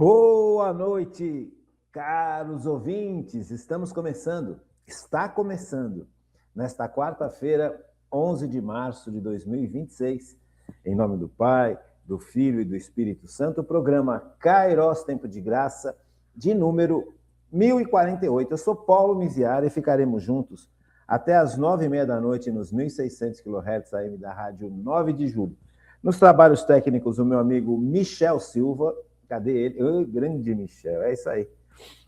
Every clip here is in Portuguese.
Boa noite, caros ouvintes. Está começando, nesta quarta-feira, 11 de março de 2026, em nome do Pai, do Filho e do Espírito Santo, o programa Kairos Tempo de Graça, de número 1048. Eu sou Paulo Miziara e ficaremos juntos até as 9h30 da noite nos 1.600 kHz AM da Rádio 9 de Julho. Nos trabalhos técnicos, o meu amigo Michel Silva. Cadê ele? Oi, grande Michel, é isso aí.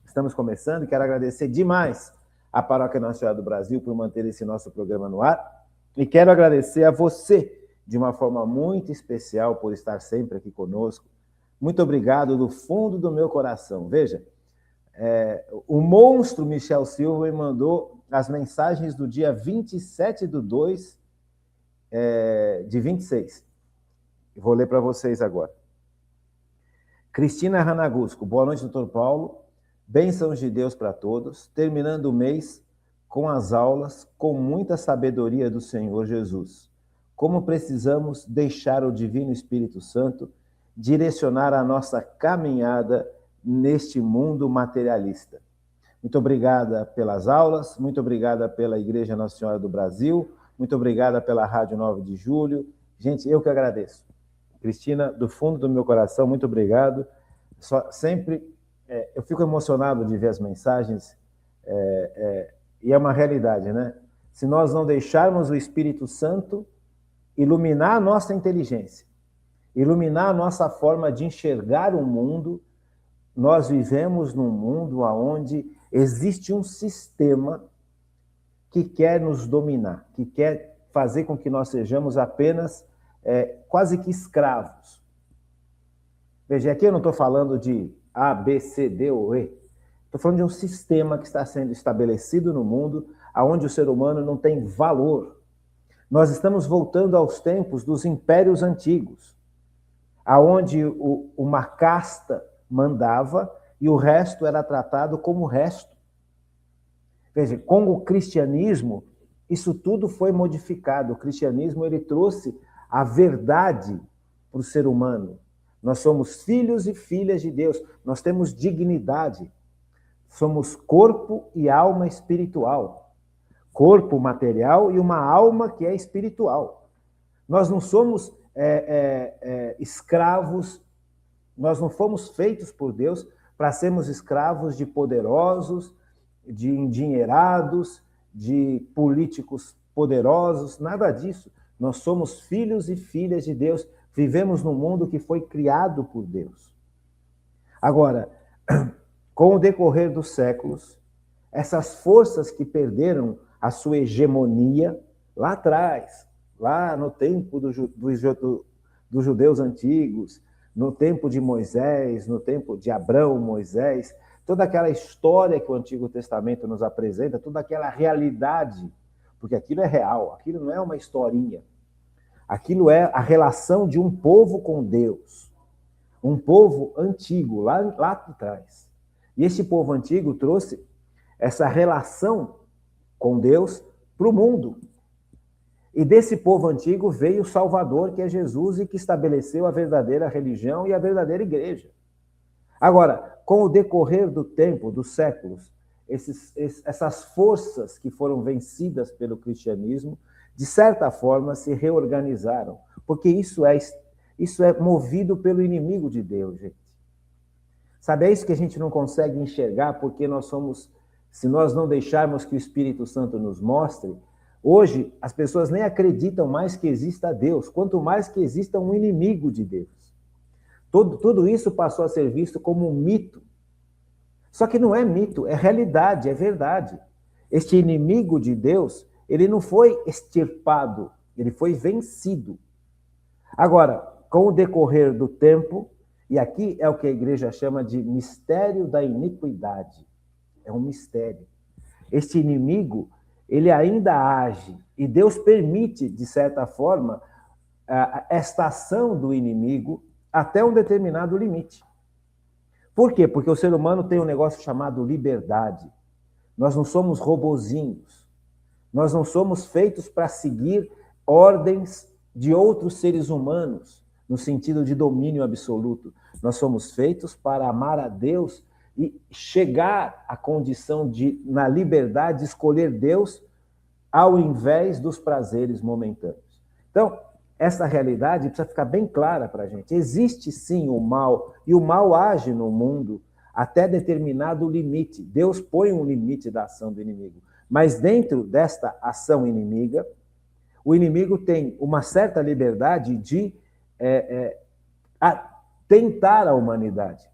Estamos começando e quero agradecer demais à Paróquia Nossa Senhora do Brasil por manter esse nosso programa no ar. E quero agradecer a você, de uma forma muito especial, por estar sempre aqui conosco. Muito obrigado do fundo do meu coração. Veja, o monstro Michel Silva me mandou as mensagens do dia 27/2 de 26. Vou ler para vocês agora. Cristina Ranagusco, boa noite, doutor Paulo. Bênçãos de Deus para todos. Terminando o mês com as aulas, com muita sabedoria do Senhor Jesus. Como precisamos deixar o Divino Espírito Santo direcionar a nossa caminhada neste mundo materialista. Muito obrigada pelas aulas, muito obrigada pela Igreja Nossa Senhora do Brasil, muito obrigada pela Rádio 9 de Julho. Gente, eu que agradeço. Cristina, do fundo do meu coração, muito obrigado. Eu fico emocionado de ver as mensagens, e é uma realidade, né? Se nós não deixarmos o Espírito Santo iluminar a nossa inteligência, iluminar a nossa forma de enxergar o mundo, nós vivemos num mundo onde existe um sistema que quer nos dominar, que quer fazer com que nós sejamos apenas quase que escravos. Veja, aqui eu não estou falando de A, B, C, D ou E. Estou falando de um sistema que está sendo estabelecido no mundo, onde o ser humano não tem valor. Nós estamos voltando aos tempos dos impérios antigos, onde uma casta mandava e o resto era tratado como resto. Veja, com o cristianismo, isso tudo foi modificado. O cristianismo ele trouxe a verdade para o ser humano. Nós somos filhos e filhas de Deus. Nós temos dignidade. Somos corpo e alma espiritual. Corpo material e uma alma que é espiritual. Nós não somos escravos. Nós não fomos feitos por Deus para sermos escravos de poderosos, de endinheirados, de políticos poderosos, nada disso. Nós somos filhos e filhas de Deus, vivemos num mundo que foi criado por Deus. Agora, com o decorrer dos séculos, essas forças que perderam a sua hegemonia lá atrás, lá no tempo dos judeus antigos, no tempo de Moisés, no tempo de Abraão, Moisés, toda aquela história que o Antigo Testamento nos apresenta, toda aquela realidade, porque aquilo é real, aquilo não é uma historinha. Aquilo é a relação de um povo com Deus. Um povo antigo, lá atrás. E esse povo antigo trouxe essa relação com Deus para o mundo. E desse povo antigo veio o Salvador, que é Jesus, e que estabeleceu a verdadeira religião e a verdadeira igreja. Agora, com o decorrer do tempo, dos séculos, essas forças que foram vencidas pelo cristianismo, de certa forma, se reorganizaram. Porque isso é movido pelo inimigo de Deus, gente. Sabe, é isso que a gente não consegue enxergar, porque se nós não deixarmos que o Espírito Santo nos mostre, hoje as pessoas nem acreditam mais que exista Deus, quanto mais que exista um inimigo de Deus. Tudo isso passou a ser visto como um mito. Só que não é mito, é realidade, é verdade. Este inimigo de Deus, ele não foi extirpado, ele foi vencido. Agora, com o decorrer do tempo, e aqui é o que a igreja chama de mistério da iniquidade. É um mistério. Este inimigo, ele ainda age, e Deus permite, de certa forma, esta ação do inimigo até um determinado limite. Por quê? Porque o ser humano tem um negócio chamado liberdade. Nós não somos robozinhos. Nós não somos feitos para seguir ordens de outros seres humanos. no sentido de domínio absoluto. Nós somos feitos para amar a Deus e chegar à condição de, na liberdade, escolher Deus ao invés dos prazeres momentâneos. Então, essa realidade precisa ficar bem clara para a gente. Existe sim o mal, e o mal age no mundo até determinado limite. Deus põe um limite da ação do inimigo. Mas dentro desta ação inimiga, o inimigo tem uma certa liberdade de tentar a humanidade.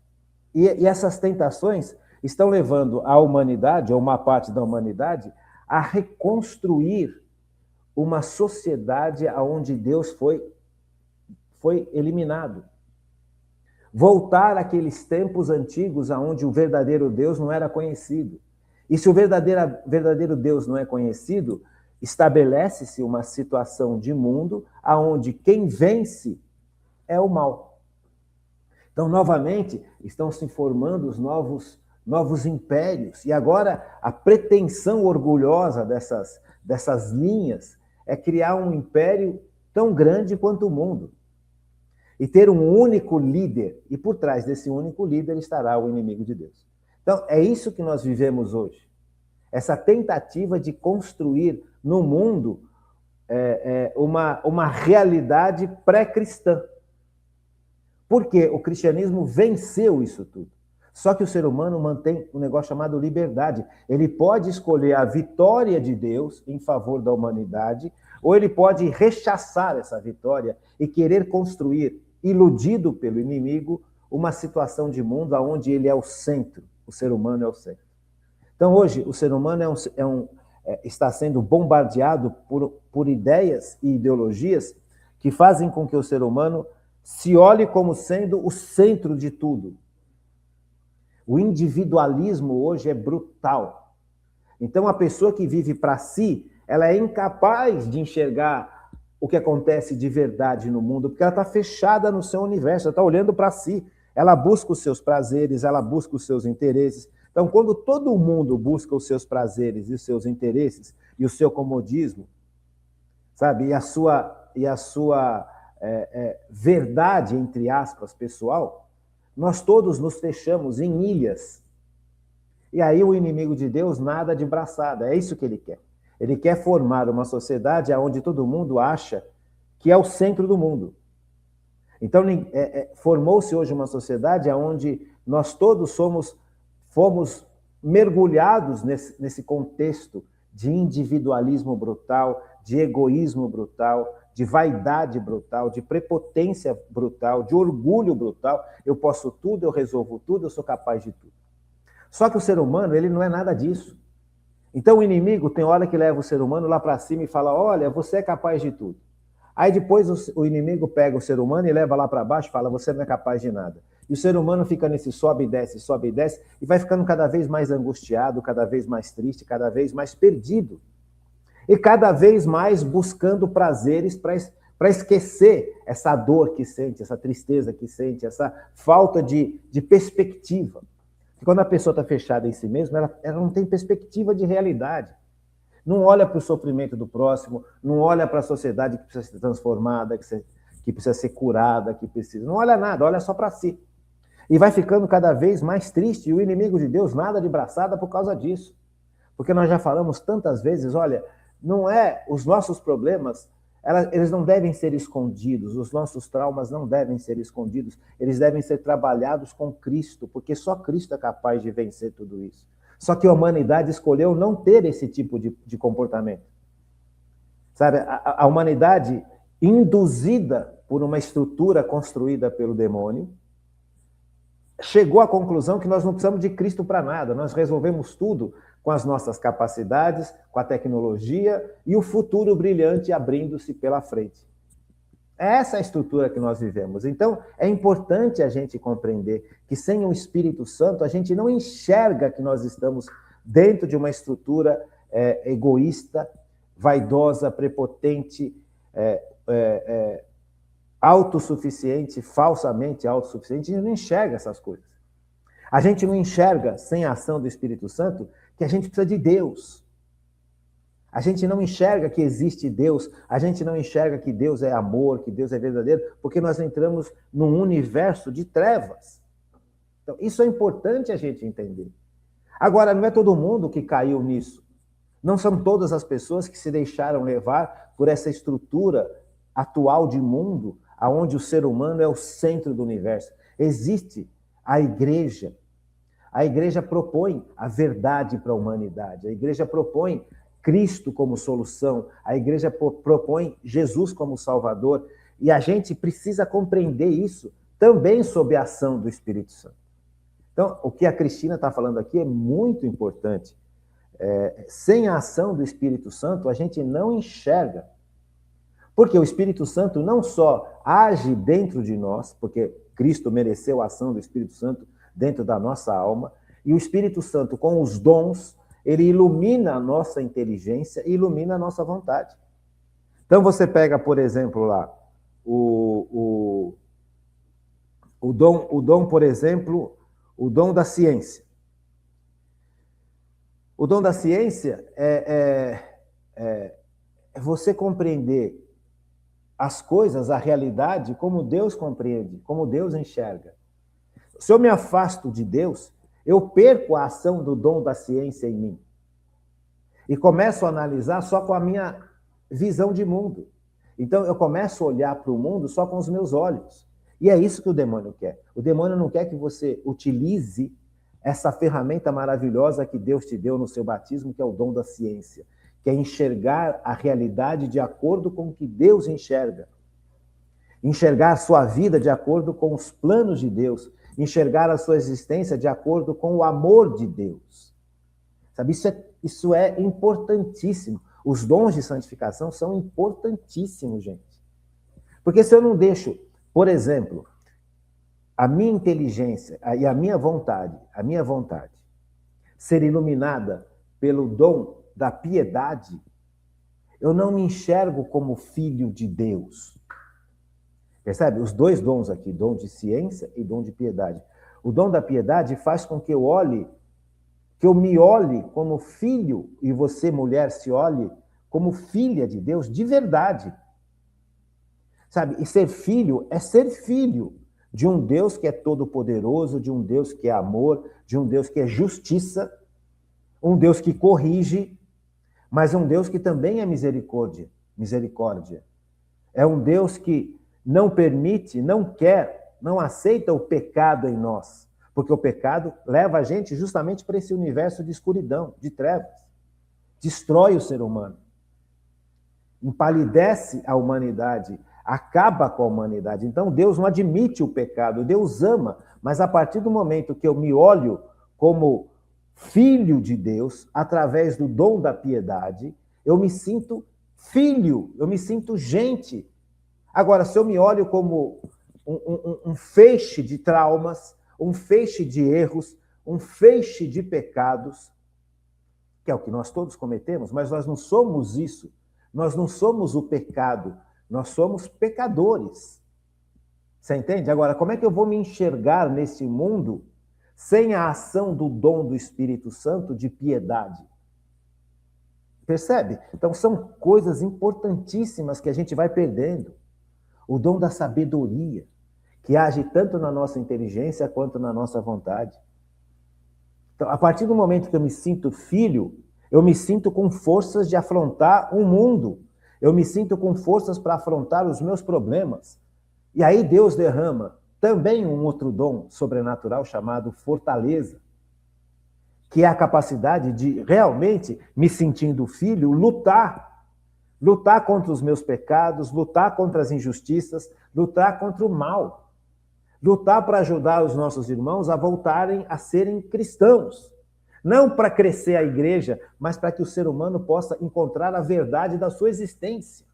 E essas tentações estão levando a humanidade, ou uma parte da humanidade, a reconstruir uma sociedade onde Deus foi eliminado. Voltar àqueles tempos antigos onde o verdadeiro Deus não era conhecido. E se o verdadeiro Deus não é conhecido, estabelece-se uma situação de mundo onde quem vence é o mal. Então, novamente, estão se formando os novos impérios. E agora, a pretensão orgulhosa dessas linhas é criar um império tão grande quanto o mundo. E ter um único líder. E por trás desse único líder estará o inimigo de Deus. Então, é isso que nós vivemos hoje. Essa tentativa de construir no mundo uma realidade pré-cristã. Porque o cristianismo venceu isso tudo. Só que o ser humano mantém um negócio chamado liberdade. Ele pode escolher a vitória de Deus em favor da humanidade, ou ele pode rechaçar essa vitória e querer construir, iludido pelo inimigo, uma situação de mundo onde ele é o centro, o ser humano é o centro. Então, hoje, o ser humano está sendo bombardeado por ideias e ideologias que fazem com que o ser humano se olhe como sendo o centro de tudo. O individualismo hoje é brutal. Então, a pessoa que vive para si, ela é incapaz de enxergar o que acontece de verdade no mundo, porque ela está fechada no seu universo, ela está olhando para si. Ela busca os seus prazeres, ela busca os seus interesses. Então, quando todo mundo busca os seus prazeres e os seus interesses e o seu comodismo, sabe, e a sua verdade, entre aspas, pessoal, nós todos nos fechamos em ilhas. E aí o inimigo de Deus nada de braçada, é isso que ele quer. Ele quer formar uma sociedade onde todo mundo acha que é o centro do mundo. Então, formou-se hoje uma sociedade onde nós todos fomos mergulhados nesse contexto de individualismo brutal, de egoísmo brutal, de vaidade brutal, de prepotência brutal, de orgulho brutal. Eu posso tudo, eu resolvo tudo, eu sou capaz de tudo. Só que o ser humano, ele não é nada disso. Então o inimigo tem hora que leva o ser humano lá para cima e fala, olha, você é capaz de tudo. Aí depois o inimigo pega o ser humano e leva lá para baixo e fala, você não é capaz de nada. E o ser humano fica nesse sobe e desce, e vai ficando cada vez mais angustiado, cada vez mais triste, cada vez mais perdido. E cada vez mais buscando prazeres para esquecer essa dor que sente, essa tristeza que sente, essa falta de perspectiva. E quando a pessoa está fechada em si mesma, ela não tem perspectiva de realidade. Não olha para o sofrimento do próximo, não olha para a sociedade que precisa ser transformada, que precisa ser curada, não olha nada, olha só para si. E vai ficando cada vez mais triste, e o inimigo de Deus nada de braçada por causa disso. Porque nós já falamos tantas vezes, olha, os nossos problemas, eles não devem ser escondidos, os nossos traumas não devem ser escondidos, eles devem ser trabalhados com Cristo, porque só Cristo é capaz de vencer tudo isso. Só que a humanidade escolheu não ter esse tipo de comportamento. Sabe, a humanidade, induzida por uma estrutura construída pelo demônio, chegou à conclusão que nós não precisamos de Cristo para nada, nós resolvemos tudo com as nossas capacidades, com a tecnologia e o futuro brilhante abrindo-se pela frente. É essa a estrutura que nós vivemos. Então, é importante a gente compreender que sem o Espírito Santo, a gente não enxerga que nós estamos dentro de uma estrutura egoísta, vaidosa, prepotente, autossuficiente, falsamente autossuficiente. A gente não enxerga essas coisas. A gente não enxerga, sem a ação do Espírito Santo, que a gente precisa de Deus. A gente não enxerga que existe Deus, a gente não enxerga que Deus é amor, que Deus é verdadeiro, porque nós entramos num universo de trevas. Então, isso é importante a gente entender. Agora, não é todo mundo que caiu nisso. Não são todas as pessoas que se deixaram levar por essa estrutura atual de mundo, onde o ser humano é o centro do universo. Existe a igreja. A igreja propõe a verdade para a humanidade. A igreja propõe Cristo como solução. A igreja propõe Jesus como Salvador. E a gente precisa compreender isso também sob a ação do Espírito Santo. Então, o que a Cristina está falando aqui é muito importante. Sem a ação do Espírito Santo, a gente não enxerga. Porque o Espírito Santo não só age dentro de nós, porque Cristo mereceu a ação do Espírito Santo dentro da nossa alma, e o Espírito Santo, com os dons, ele ilumina a nossa inteligência e ilumina a nossa vontade. Então, você pega, por exemplo, lá, o dom, por exemplo, o dom da ciência. O dom da ciência é você compreender as coisas, a realidade, como Deus compreende, como Deus enxerga. Se eu me afasto de Deus, eu perco a ação do dom da ciência em mim. E começo a analisar só com a minha visão de mundo. Então, eu começo a olhar para o mundo só com os meus olhos. E é isso que o demônio quer. O demônio não quer que você utilize essa ferramenta maravilhosa que Deus te deu no seu batismo, que é o dom da ciência, que é enxergar a realidade de acordo com o que Deus enxerga. Enxergar a sua vida de acordo com os planos de Deus. Enxergar a sua existência de acordo com o amor de Deus. Sabe, isso é importantíssimo. Os dons de santificação são importantíssimos, gente. Porque se eu não deixo, por exemplo, a minha inteligência e a minha vontade ser iluminada pelo dom da piedade, eu não me enxergo como filho de Deus. Percebe? Os dois dons aqui, dom de ciência e dom de piedade. O dom da piedade faz com que eu me olhe como filho, e você, mulher, se olhe como filha de Deus de verdade. Sabe? E ser filho é ser filho de um Deus que é todo-poderoso, de um Deus que é amor, de um Deus que é justiça, um Deus que corrige, mas um Deus que também é misericórdia. É um Deus que não permite, não quer, não aceita o pecado em nós, porque o pecado leva a gente justamente para esse universo de escuridão, de trevas. Destrói o ser humano, empalidece a humanidade, acaba com a humanidade. Então Deus não admite o pecado, Deus ama, mas a partir do momento que eu me olho como filho de Deus, através do dom da piedade, eu me sinto filho, eu me sinto gente. Agora, se eu me olho como um feixe de traumas, um feixe de erros, um feixe de pecados, que é o que nós todos cometemos, mas nós não somos isso. Nós não somos o pecado, nós somos pecadores. Você entende? Agora, como é que eu vou me enxergar nesse mundo sem a ação do dom do Espírito Santo de piedade? Percebe? Então, são coisas importantíssimas que a gente vai perdendo. O dom da sabedoria, que age tanto na nossa inteligência quanto na nossa vontade. Então, a partir do momento que eu me sinto filho, eu me sinto com forças de afrontar o mundo. Eu me sinto com forças para afrontar os meus problemas. E aí Deus derrama também um outro dom sobrenatural chamado fortaleza, que é a capacidade de realmente, me sentindo filho, lutar contra os meus pecados, lutar contra as injustiças, lutar contra o mal, lutar para ajudar os nossos irmãos a voltarem a serem cristãos. Não para crescer a igreja, mas para que o ser humano possa encontrar a verdade da sua existência.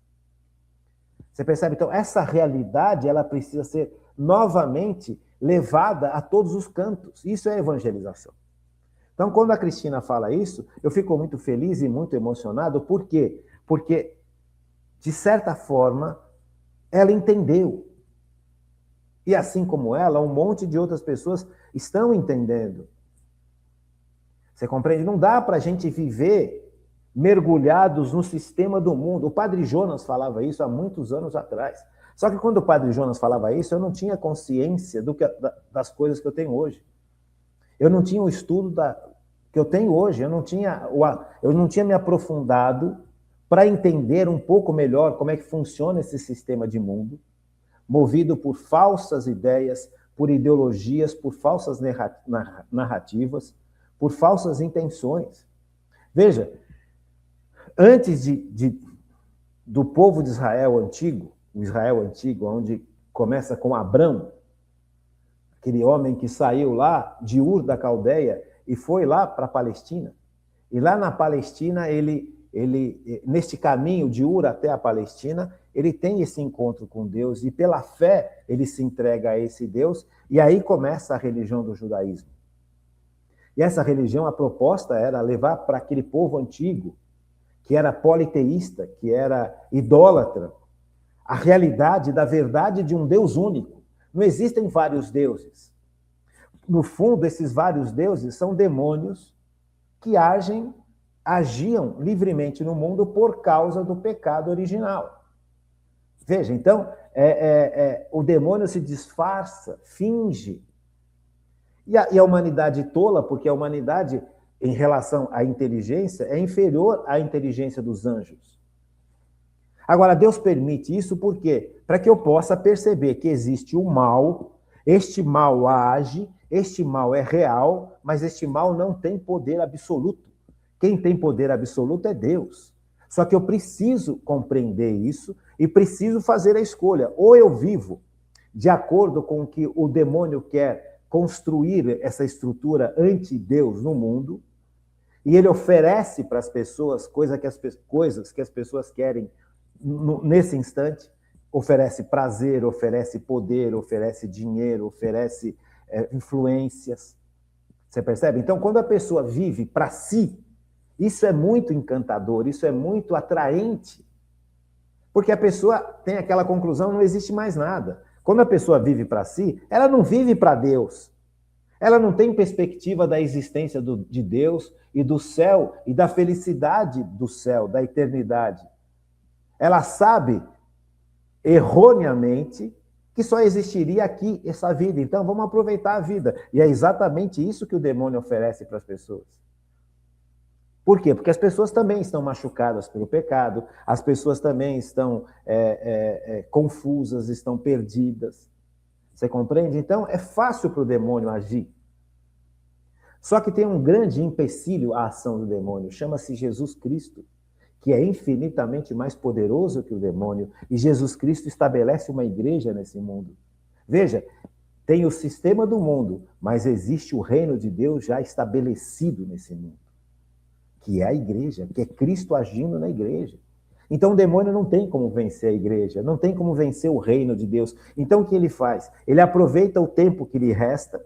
Você percebe? Então, essa realidade, ela precisa ser novamente levada a todos os cantos. Isso é evangelização. Então, quando a Cristina fala isso, eu fico muito feliz e muito emocionado. Por quê? Porque, de certa forma, ela entendeu. E assim como ela, um monte de outras pessoas estão entendendo. Você compreende? Não dá para a gente viver mergulhados no sistema do mundo. O Padre Jonas falava isso há muitos anos atrás. Só que quando o Padre Jonas falava isso, eu não tinha consciência das coisas que eu tenho hoje. Eu não tinha o estudo que eu tenho hoje. Eu não tinha me aprofundado para entender um pouco melhor como é que funciona esse sistema de mundo, movido por falsas ideias, por ideologias, por falsas narrativas, por falsas intenções. Veja, antes do povo de Israel antigo, o Israel antigo, onde começa com Abrão, aquele homem que saiu lá de Ur da Caldeia e foi lá para a Palestina. E lá na Palestina, ele, neste caminho de Ur até a Palestina, ele tem esse encontro com Deus e pela fé ele se entrega a esse Deus e aí começa a religião do judaísmo. E essa religião, a proposta era levar para aquele povo antigo, que era politeísta, que era idólatra, a realidade da verdade de um Deus único. Não existem vários deuses. No fundo, esses vários deuses são demônios que agiam livremente no mundo por causa do pecado original. Veja, então, o demônio se disfarça, finge. E a humanidade tola, porque a humanidade, em relação à inteligência, é inferior à inteligência dos anjos. Agora, Deus permite isso por quê? Para que eu possa perceber que existe o mal, este mal age, este mal é real, mas este mal não tem poder absoluto. Quem tem poder absoluto é Deus. Só que eu preciso compreender isso e preciso fazer a escolha. Ou eu vivo de acordo com o que o demônio quer construir essa estrutura anti-Deus no mundo, e ele oferece para as pessoas coisas que as pessoas querem nesse instante, oferece prazer, oferece poder, oferece dinheiro, oferece influências. Você percebe? Então, quando a pessoa vive para si, isso é muito encantador, isso é muito atraente, porque a pessoa tem aquela conclusão, não existe mais nada. Quando a pessoa vive para si, ela não vive para Deus. Ela não tem perspectiva da existência de Deus e do céu e da felicidade do céu, da eternidade. Ela sabe, erroneamente, que só existiria aqui essa vida. Então, vamos aproveitar a vida. E é exatamente isso que o demônio oferece para as pessoas. Por quê? Porque as pessoas também estão machucadas pelo pecado, as pessoas também estão confusas, estão perdidas. Você compreende? Então, é fácil para o demônio agir. Só que tem um grande empecilho à ação do demônio, chama-se Jesus Cristo, que é infinitamente mais poderoso que o demônio, e Jesus Cristo estabelece uma igreja nesse mundo. Veja, tem o sistema do mundo, mas existe o reino de Deus já estabelecido nesse mundo, que é a igreja, que é Cristo agindo na igreja. Então o demônio não tem como vencer a igreja, não tem como vencer o reino de Deus. Então o que ele faz? Ele aproveita o tempo que lhe resta,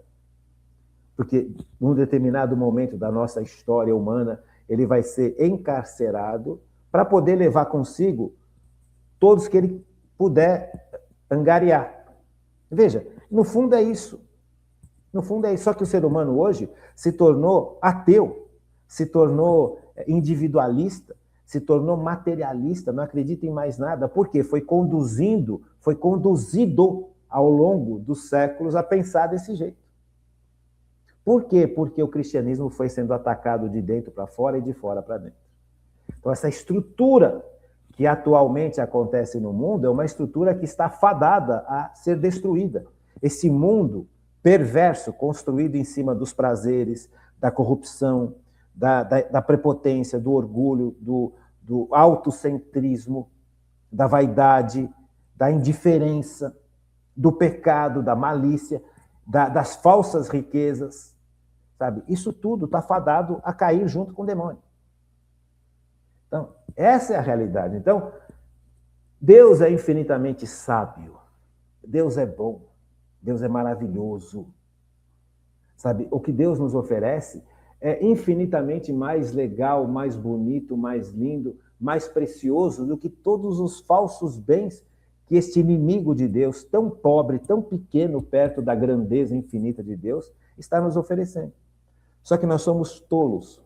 porque num determinado momento da nossa história humana, ele vai ser encarcerado para poder levar consigo todos que ele puder angariar. Veja, no fundo é isso. No fundo é isso. Só que o ser humano hoje se tornou ateu, se tornou individualista, se tornou materialista, não acredita em mais nada. Por quê? Foi conduzido ao longo dos séculos a pensar desse jeito. Por quê? Porque o cristianismo foi sendo atacado de dentro para fora e de fora para dentro. Então, essa estrutura que atualmente acontece no mundo é uma estrutura que está fadada a ser destruída. Esse mundo perverso, construído em cima dos prazeres, da corrupção, da prepotência, do orgulho, do autocentrismo, da vaidade, da indiferença, do pecado, da malícia, das falsas riquezas, sabe? Isso tudo está fadado a cair junto com o demônio. Então, essa é a realidade. Então, Deus é infinitamente sábio, Deus é bom, Deus é maravilhoso, sabe? O que Deus nos oferece é infinitamente mais legal, mais bonito, mais lindo, mais precioso do que todos os falsos bens que este inimigo de Deus, tão pobre, tão pequeno perto da grandeza infinita de Deus, está nos oferecendo. Só que nós somos tolos.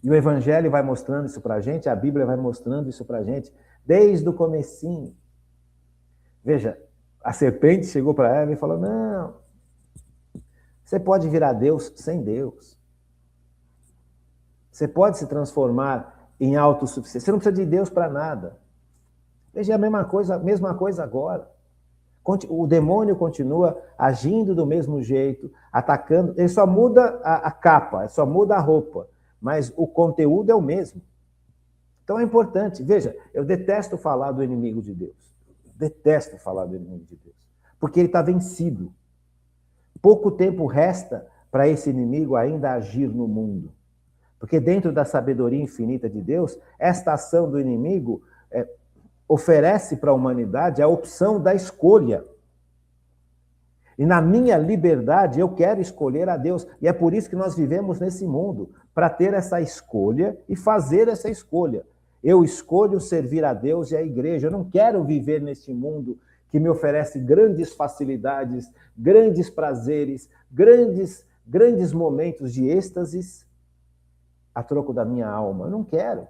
E o Evangelho vai mostrando isso para a gente, a Bíblia vai mostrando isso para a gente, desde o comecinho. Veja, a serpente chegou para Eva e falou, não, você pode virar Deus sem Deus. Você pode se transformar em autossuficiente. Você não precisa de Deus para nada. Veja, a mesma coisa agora. O demônio continua agindo do mesmo jeito, atacando. Ele só muda a capa, só muda a roupa, mas o conteúdo é o mesmo. Então é importante. Veja, eu detesto falar do inimigo de Deus. Detesto falar do inimigo de Deus. Porque ele está vencido. Pouco tempo resta para esse inimigo ainda agir no mundo. Porque dentro da sabedoria infinita de Deus, esta ação do inimigo oferece para a humanidade a opção da escolha. E na minha liberdade, eu quero escolher a Deus. E é por isso que nós vivemos nesse mundo, para ter essa escolha e fazer essa escolha. Eu escolho servir a Deus e a igreja. Eu não quero viver neste mundo que me oferece grandes facilidades, grandes prazeres, grandes momentos de êxtases a troco da minha alma. Eu não quero.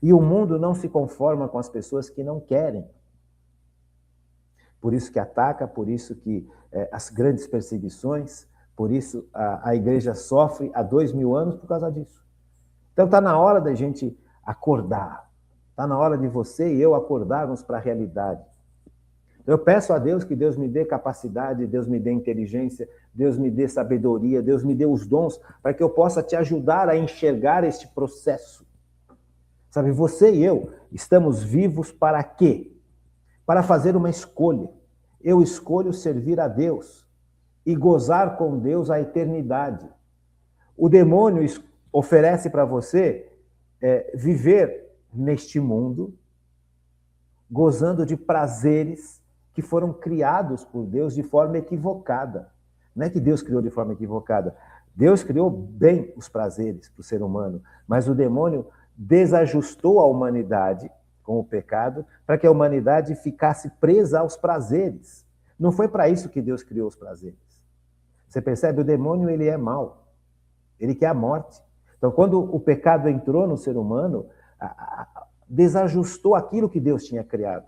E o mundo não se conforma com as pessoas que não querem. Por isso que ataca, por isso que as grandes perseguições, por isso a igreja sofre há 2000 anos por causa disso. Então está na hora da gente acordar. Está na hora de você e eu acordarmos para a realidade. Eu peço a Deus que Deus me dê capacidade, Deus me dê inteligência, Deus me dê sabedoria, Deus me dê os dons para que eu possa te ajudar a enxergar este processo. Sabe, você e eu estamos vivos para quê? Para fazer uma escolha. Eu escolho servir a Deus e gozar com Deus a eternidade. O demônio oferece para você viver neste mundo, gozando de prazeres que foram criados por Deus de forma equivocada. Não é que Deus criou de forma equivocada. Deus criou bem os prazeres para o ser humano, mas o demônio desajustou a humanidade com o pecado para que a humanidade ficasse presa aos prazeres. Não foi para isso que Deus criou os prazeres. Você percebe? O demônio, ele é mau. Ele quer a morte. Então, quando o pecado entrou no ser humano, desajustou aquilo que Deus tinha criado.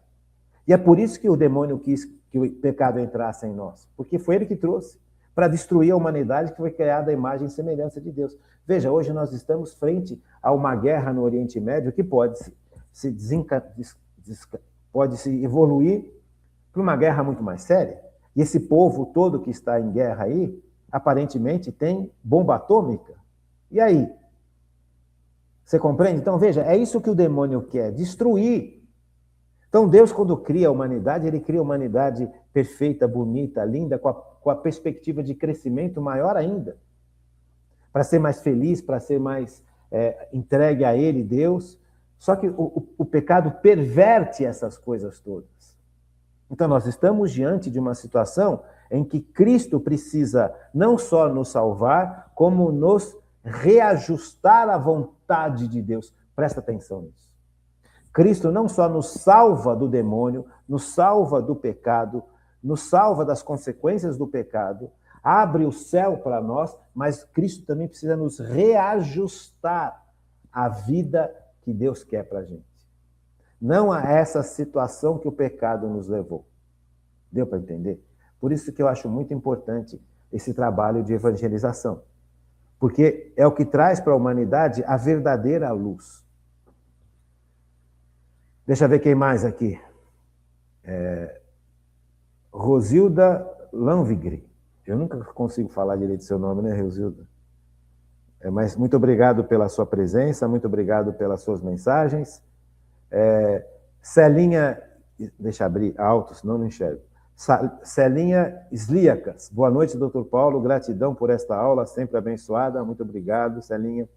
E é por isso que o demônio quis que o pecado entrasse em nós. Porque foi ele que trouxe para destruir a humanidade que foi criada à imagem e semelhança de Deus. Veja, hoje nós estamos frente a uma guerra no Oriente Médio que pode se evoluir para uma guerra muito mais séria. E esse povo todo que está em guerra aí, aparentemente tem bomba atômica. E aí? Você compreende? Então, veja, é isso que o demônio quer, destruir. Então, Deus, quando cria a humanidade, ele cria a humanidade perfeita, bonita, linda, com a perspectiva de crescimento maior ainda. Para ser mais feliz, para ser mais entregue a ele, Deus. Só que o pecado perverte essas coisas todas. Então, nós estamos diante de uma situação em que Cristo precisa não só nos salvar, como nos reajustar à vontade de Deus. Presta atenção nisso. Cristo não só nos salva do demônio, nos salva do pecado, nos salva das consequências do pecado, abre o céu para nós, mas Cristo também precisa nos reajustar à vida que Deus quer para a gente. Não a essa situação que o pecado nos levou. Deu para entender? Por isso que eu acho muito importante esse trabalho de evangelização. Porque é o que traz para a humanidade a verdadeira luz. Deixa eu ver quem mais aqui. Rosilda Lanvigri. Eu nunca consigo falar direito seu nome, né, Rosilda? Mas muito obrigado pela sua presença, muito obrigado pelas suas mensagens. Celinha, deixa eu abrir alto, senão não enxergo. Celinha Sliacas. Boa noite, doutor Paulo. Gratidão por esta aula, sempre abençoada. Muito obrigado, Celinha.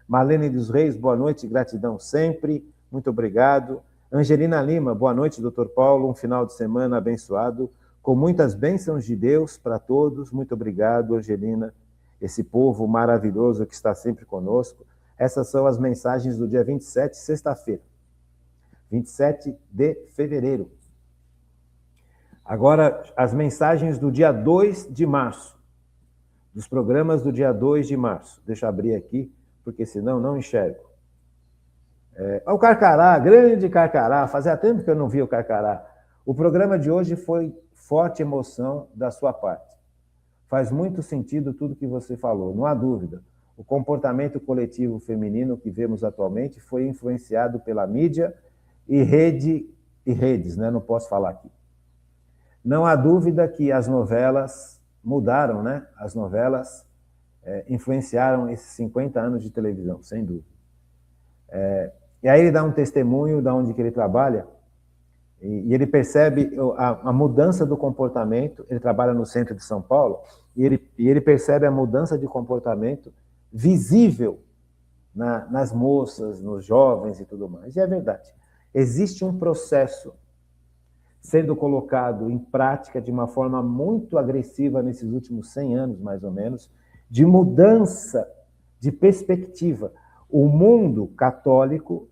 Marlene dos Reis, boa noite, gratidão sempre. Muito obrigado. Angelina Lima, boa noite, doutor Paulo. Um final de semana abençoado, com muitas bênçãos de Deus para todos. Muito obrigado, Angelina. Esse povo maravilhoso que está sempre conosco. Essas são as mensagens do dia 27, sexta-feira. 27 de fevereiro. Agora, as mensagens do dia 2 de março. Dos programas do dia 2 de março. Deixa eu abrir aqui porque senão não enxergo. O Carcará, grande Carcará, fazia tempo que eu não via o Carcará. O programa de hoje foi forte emoção da sua parte. Faz muito sentido tudo que você falou, não há dúvida. O comportamento coletivo feminino que vemos atualmente foi influenciado pela mídia e redes, né? Não posso falar aqui. Não há dúvida que as novelas mudaram, né? As novelas influenciaram esses 50 anos de televisão, sem dúvida. E aí ele dá um testemunho de onde que ele trabalha, e ele percebe a mudança do comportamento. Ele trabalha no centro de São Paulo, e ele percebe a mudança de comportamento visível nas moças, nos jovens e tudo mais. E é verdade. Existe um processo sendo colocado em prática de uma forma muito agressiva nesses últimos 100 anos, mais ou menos, de mudança de perspectiva. O mundo católico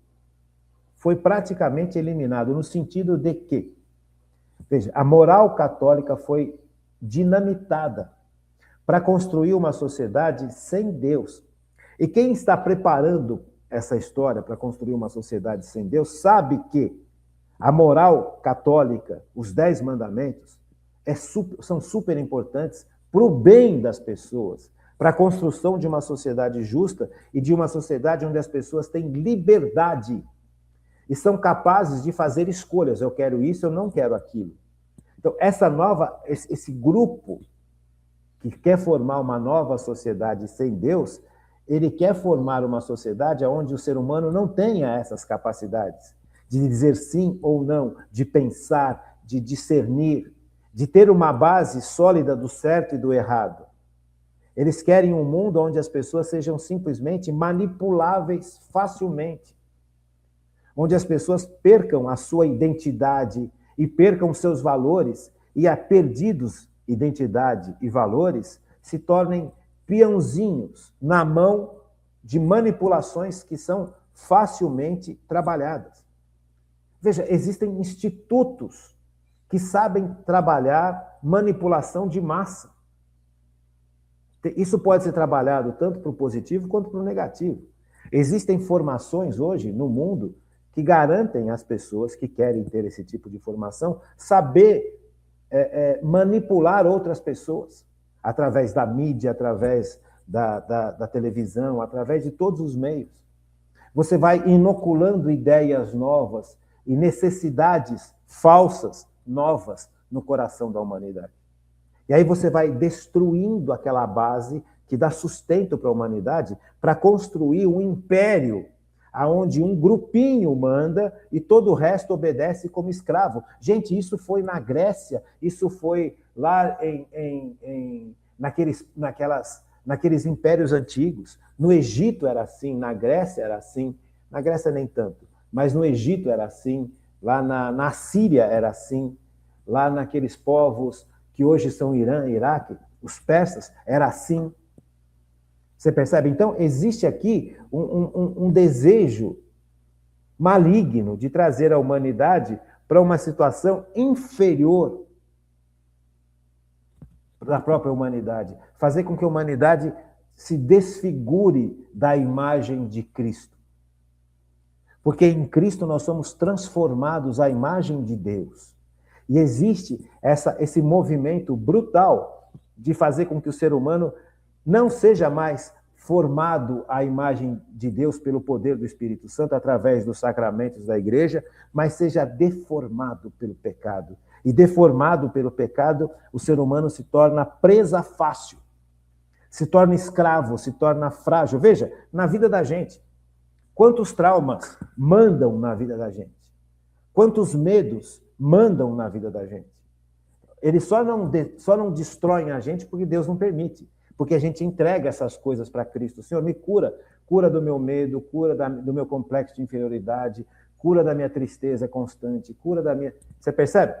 foi praticamente eliminado, no sentido de que, veja, a moral católica foi dinamitada para construir uma sociedade sem Deus. E quem está preparando essa história para construir uma sociedade sem Deus sabe que a moral católica, os 10 mandamentos, são super importantes para o bem das pessoas, para a construção de uma sociedade justa e de uma sociedade onde as pessoas têm liberdade e são capazes de fazer escolhas. Eu quero isso, eu não quero aquilo. Então, esse grupo que quer formar uma nova sociedade sem Deus, ele quer formar uma sociedade onde o ser humano não tenha essas capacidades de dizer sim ou não, de pensar, de discernir, de ter uma base sólida do certo e do errado. Eles querem um mundo onde as pessoas sejam simplesmente manipuláveis facilmente, onde as pessoas percam a sua identidade e percam seus valores, e a perdidos identidade e valores se tornem peãozinhos na mão de manipulações que são facilmente trabalhadas. Veja, existem institutos que sabem trabalhar manipulação de massa. Isso pode ser trabalhado tanto para o positivo quanto para o negativo. Existem formações hoje no mundo que garantem às pessoas que querem ter esse tipo de formação saber manipular outras pessoas através da mídia, através da televisão, através de todos os meios. Você vai inoculando ideias novas e necessidades falsas, novas, no coração da humanidade. E aí você vai destruindo aquela base que dá sustento para a humanidade para construir um império onde um grupinho manda e todo o resto obedece como escravo. Gente, isso foi na Grécia, isso foi lá naqueles impérios antigos. No Egito era assim, na Grécia era assim, na Grécia nem tanto, mas no Egito era assim, lá na Síria era assim, lá naqueles povos que hoje são Irã, Iraque, os persas, era assim. Você percebe? Então, existe aqui um desejo maligno de trazer a humanidade para uma situação inferior da própria humanidade. Fazer com que a humanidade se desfigure da imagem de Cristo. Porque em Cristo nós somos transformados à imagem de Deus. E existe esse movimento brutal de fazer com que o ser humano não seja mais formado à imagem de Deus pelo poder do Espírito Santo através dos sacramentos da igreja, mas seja deformado pelo pecado. E deformado pelo pecado, o ser humano se torna presa fácil, se torna escravo, se torna frágil. Veja, na vida da gente, quantos traumas mandam na vida da gente? Quantos medos mandam na vida da gente? Eles só não destroem a gente porque Deus não permite. Porque a gente entrega essas coisas para Cristo. Senhor, me cura. Cura do meu medo, cura do meu complexo de inferioridade, cura da minha tristeza constante, cura da minha... Você percebe?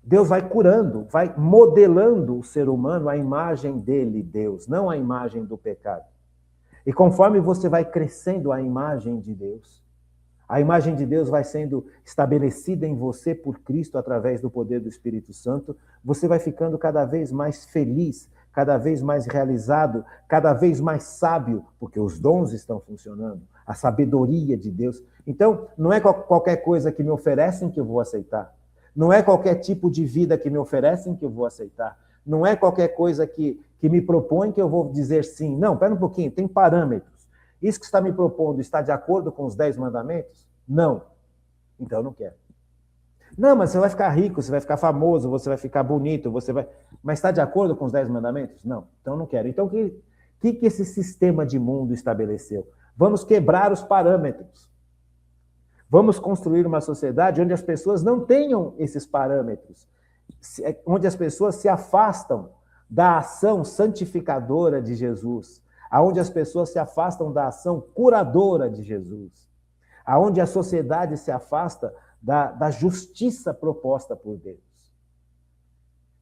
Deus vai curando, vai modelando o ser humano à imagem dele, Deus, não à imagem do pecado. E conforme você vai crescendo à imagem de Deus, a imagem de Deus vai sendo estabelecida em você por Cristo através do poder do Espírito Santo, você vai ficando cada vez mais feliz, cada vez mais realizado, cada vez mais sábio, porque os dons estão funcionando, a sabedoria de Deus. Então, não é qualquer coisa que me oferecem que eu vou aceitar. Não é qualquer tipo de vida que me oferecem que eu vou aceitar. Não é qualquer coisa que me propõe que eu vou dizer sim. Não, espera um pouquinho, tem parâmetros. Isso que está me propondo está de acordo com os 10 mandamentos? Não. Então eu não quero. Não, mas você vai ficar rico, você vai ficar famoso, você vai ficar bonito, você vai... Mas está de acordo com os 10 mandamentos? Não. Então eu não quero. Então o que esse sistema de mundo estabeleceu? Vamos quebrar os parâmetros. Vamos construir uma sociedade onde as pessoas não tenham esses parâmetros, onde as pessoas se afastam da ação santificadora de Jesus, aonde as pessoas se afastam da ação curadora de Jesus, aonde a sociedade se afasta da justiça proposta por Deus.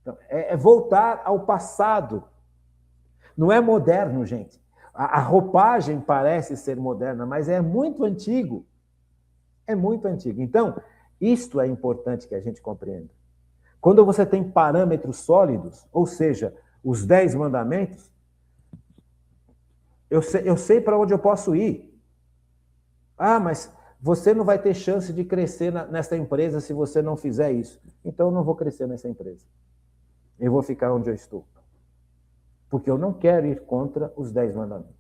Então, é voltar ao passado. Não é moderno, gente. A roupagem parece ser moderna, mas é muito antigo. É muito antigo. Então, isto é importante que a gente compreenda. Quando você tem parâmetros sólidos, ou seja, os 10 mandamentos, eu sei para onde eu posso ir. Ah, mas você não vai ter chance de crescer nessa empresa se você não fizer isso. Então, eu não vou crescer nessa empresa. Eu vou ficar onde eu estou. Porque eu não quero ir contra os 10 mandamentos.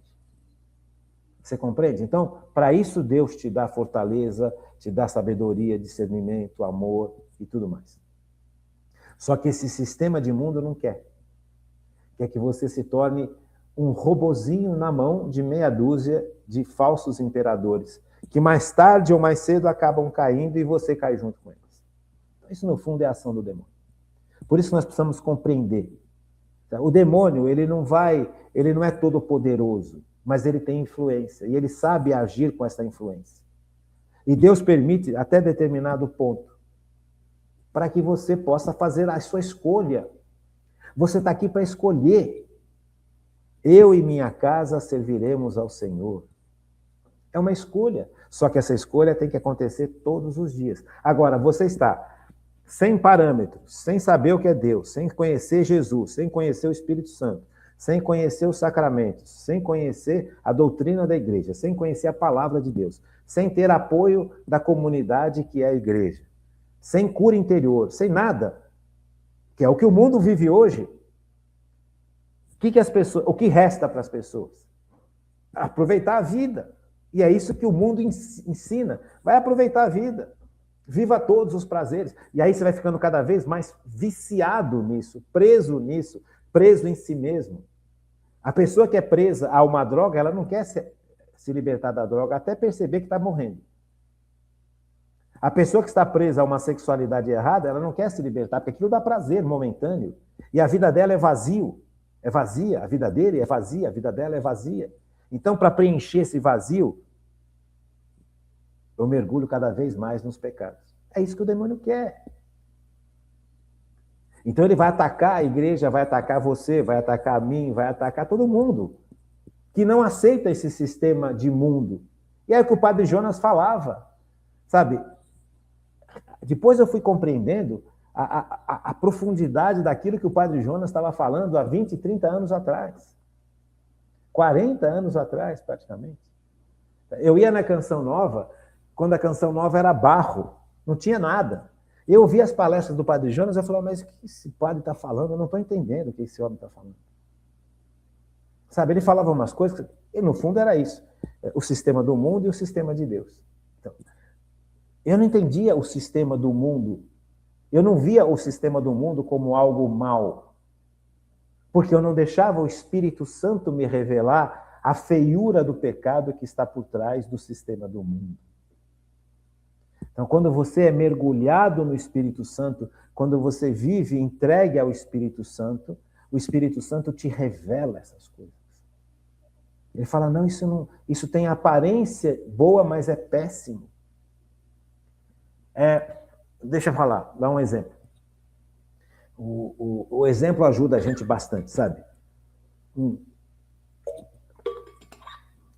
Você compreende? Então, para isso Deus te dá fortaleza, te dá sabedoria, discernimento, amor e tudo mais. Só que esse sistema de mundo não quer. Quer que você se torne um robozinho na mão de meia dúzia de falsos imperadores, que mais tarde ou mais cedo acabam caindo e você cai junto com eles. Isso, no fundo, é a ação do demônio. Por isso nós precisamos compreender. O demônio, ele não é todo poderoso, mas ele tem influência, e ele sabe agir com essa influência. E Deus permite até determinado ponto, para que você possa fazer a sua escolha. Você está aqui para escolher. Eu e minha casa serviremos ao Senhor. É uma escolha, só que essa escolha tem que acontecer todos os dias. Agora, você está sem parâmetros, sem saber o que é Deus, sem conhecer Jesus, sem conhecer o Espírito Santo, sem conhecer os sacramentos, sem conhecer a doutrina da igreja, sem conhecer a palavra de Deus, sem ter apoio da comunidade que é a igreja, sem cura interior, sem nada, que é o que o mundo vive hoje. O que resta para as pessoas? Aproveitar a vida. E é isso que o mundo ensina. Vai aproveitar a vida. Viva todos os prazeres. E aí você vai ficando cada vez mais viciado nisso, preso em si mesmo. A pessoa que é presa a uma droga, ela não quer se libertar da droga até perceber que está morrendo. A pessoa que está presa a uma sexualidade errada, ela não quer se libertar, porque aquilo dá prazer momentâneo. E a vida dela é vazia, a vida dele é vazia, a vida dela é vazia. Então, para preencher esse vazio, eu mergulho cada vez mais nos pecados. É isso que o demônio quer. Então ele vai atacar a igreja, vai atacar você, vai atacar a mim, vai atacar todo mundo que não aceita esse sistema de mundo. E é o que o padre Jonas falava, sabe? Depois eu fui compreendendo a profundidade daquilo que o padre Jonas estava falando há 20, 30 anos atrás. 40 anos atrás, praticamente. Eu ia na Canção Nova, quando a Canção Nova era barro, não tinha nada. Eu ouvi as palestras do padre Jonas, eu falava, mas o que esse padre está falando? Eu não estou entendendo o que esse homem está falando. Sabe, ele falava umas coisas, e no fundo era isso. O sistema do mundo e o sistema de Deus. Então, eu não entendia o sistema do mundo. Eu não via o sistema do mundo como algo mau. Porque eu não deixava o Espírito Santo me revelar a feiura do pecado que está por trás do sistema do mundo. Então, quando você é mergulhado no Espírito Santo, quando você vive entregue ao Espírito Santo, o Espírito Santo te revela essas coisas. Ele fala, não, isso tem aparência boa, mas é péssimo. Deixa eu falar, dá um exemplo. O exemplo ajuda a gente bastante, sabe?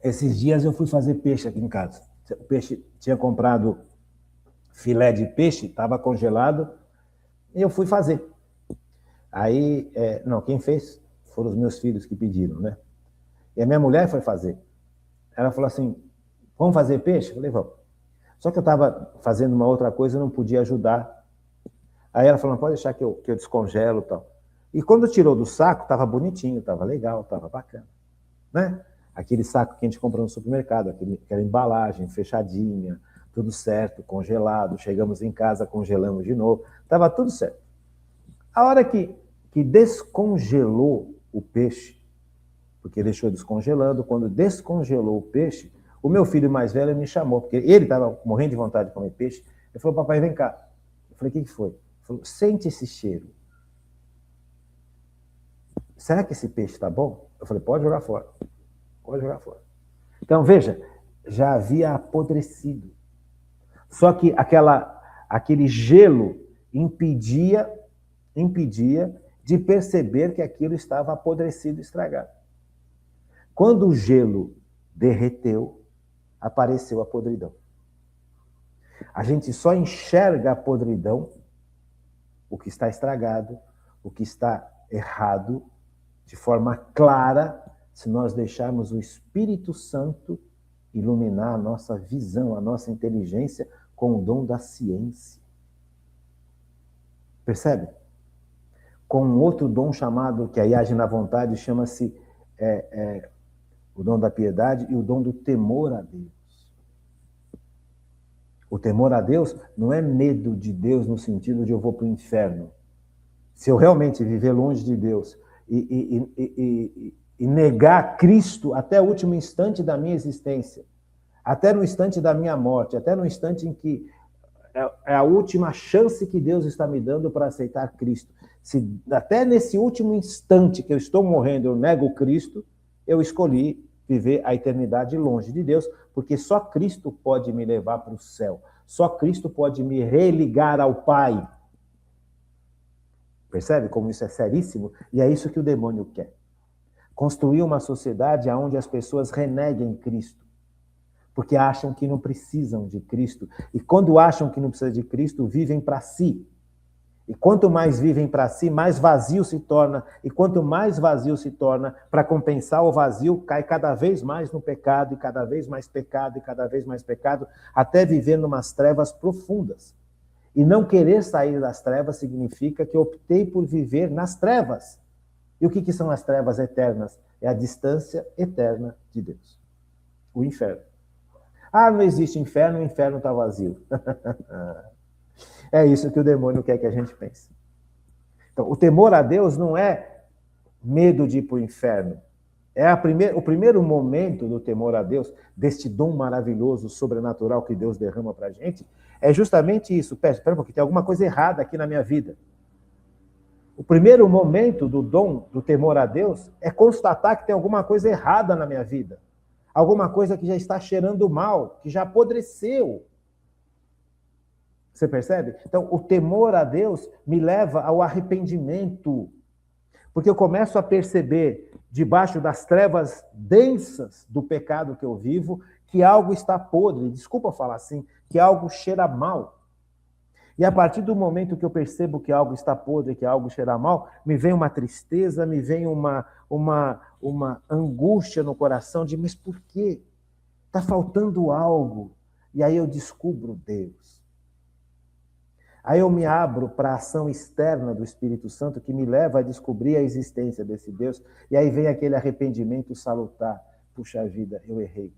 Esses dias eu fui fazer peixe aqui em casa. O peixe, tinha comprado filé de peixe, estava congelado, e eu fui fazer. Aí, não, quem fez foram os meus filhos que pediram, né? E a minha mulher foi fazer. Ela falou assim, vamos fazer peixe? Eu falei, vamos. Só que eu estava fazendo uma outra coisa e não podia ajudar. Aí ela falou, pode deixar que eu descongelo e tal. E quando tirou do saco, estava bonitinho, estava legal, estava bacana. Né? Aquele saco que a gente comprou no supermercado, aquela embalagem fechadinha, tudo certo, congelado. Chegamos em casa, congelamos de novo. Estava tudo certo. A hora que descongelou o peixe, porque deixou descongelando, quando descongelou o peixe, o meu filho mais velho me chamou, porque ele estava morrendo de vontade de comer peixe. Ele falou, papai, vem cá. Eu falei, o que foi? Ele falou, sente esse cheiro. Será que esse peixe está bom? Eu falei, pode jogar fora. Pode jogar fora. Então, veja, já havia apodrecido. Só que aquele gelo impedia de perceber que aquilo estava apodrecido e estragado. Quando o gelo derreteu, apareceu a podridão. A gente só enxerga a podridão, o que está estragado, o que está errado, de forma clara, se nós deixarmos o Espírito Santo iluminar a nossa visão, a nossa inteligência com o dom da ciência. Percebe? Com um outro dom chamado, que aí age na vontade, chama-se o dom da piedade e o dom do temor a Deus. O temor a Deus não é medo de Deus no sentido de eu vou para o inferno. Se eu realmente viver longe de Deus e negar Cristo até o último instante da minha existência, até no instante da minha morte, até no instante em que é a última chance que Deus está me dando para aceitar Cristo. Se até nesse último instante que eu estou morrendo eu nego Cristo, eu escolhi viver a eternidade longe de Deus, porque só Cristo pode me levar para o céu. Só Cristo pode me religar ao Pai. Percebe como isso é seríssimo? E é isso que o demônio quer. Construir uma sociedade onde as pessoas reneguem Cristo, porque acham que não precisam de Cristo. E quando acham que não precisam de Cristo, vivem para si. E quanto mais vivem para si, mais vazio se torna. E quanto mais vazio se torna, para compensar o vazio, cai cada vez mais no pecado, e cada vez mais pecado, e cada vez mais pecado, até viver numas trevas profundas. E não querer sair das trevas significa que eu optei por viver nas trevas. E o que são as trevas eternas? É a distância eterna de Deus. O inferno. Ah, não existe inferno, o inferno está vazio. É isso que o demônio quer que a gente pense. Então, o temor a Deus não é medo de ir para o inferno. É o primeiro momento do temor a Deus, deste dom maravilhoso, sobrenatural que Deus derrama para a gente, é justamente isso. Espera um pouquinho, tem alguma coisa errada aqui na minha vida. O primeiro momento do dom, do temor a Deus, é constatar que tem alguma coisa errada na minha vida. Alguma coisa que já está cheirando mal, que já apodreceu. Você percebe? Então, o temor a Deus me leva ao arrependimento. Porque eu começo a perceber, debaixo das trevas densas do pecado que eu vivo, que algo está podre. Desculpa falar assim, que algo cheira mal. E a partir do momento que eu percebo que algo está podre, que algo cheira mal, me vem uma tristeza, me vem uma angústia no coração de, mas por quê? Está faltando algo. E aí eu descubro Deus. Aí eu me abro para a ação externa do Espírito Santo que me leva a descobrir a existência desse Deus. E aí vem aquele arrependimento salutar. Puxa vida, eu errei.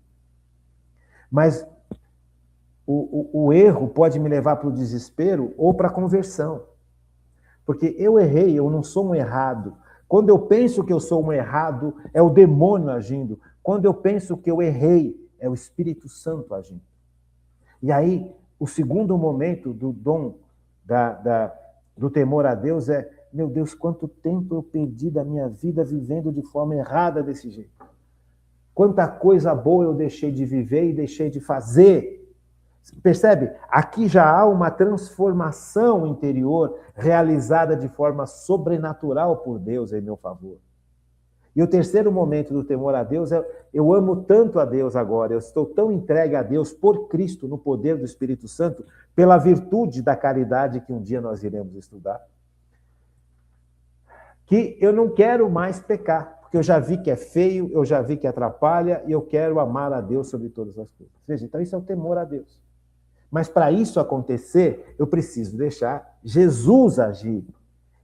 Mas o erro pode me levar para o desespero ou para a conversão. Porque eu errei, eu não sou um errado. Quando eu penso que eu sou um errado, é o demônio agindo. Quando eu penso que eu errei, é o Espírito Santo agindo. E aí, o segundo momento do dom do temor a Deus é, meu Deus, quanto tempo eu perdi da minha vida vivendo de forma errada desse jeito. Quanta coisa boa eu deixei de viver e deixei de fazer. Percebe? Aqui já há uma transformação interior realizada de forma sobrenatural por Deus em meu favor. E o terceiro momento do temor a Deus é, eu amo tanto a Deus agora, eu estou tão entregue a Deus por Cristo, no poder do Espírito Santo, pela virtude da caridade que um dia nós iremos estudar. que eu não quero mais pecar, porque eu já vi que é feio, eu já vi que atrapalha, e eu quero amar a Deus sobre todas as coisas. Veja, então isso é o temor a Deus. Mas para isso acontecer, eu preciso deixar Jesus agir.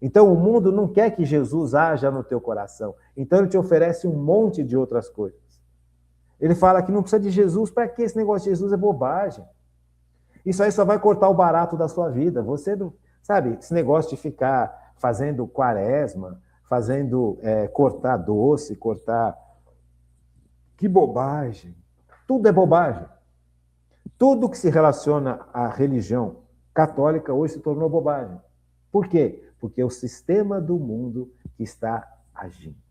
Então o mundo não quer que Jesus haja no teu coração. Então ele te oferece um monte de outras coisas. Ele fala que não precisa de Jesus, para que esse negócio de Jesus é bobagem. Isso aí só vai cortar o barato da sua vida. Você não, sabe, esse negócio de ficar fazendo quaresma, fazendo cortar doce, cortar... Que bobagem. Tudo é bobagem. Tudo que se relaciona à religião católica hoje se tornou bobagem. Por quê? Porque é o sistema do mundo que está agindo.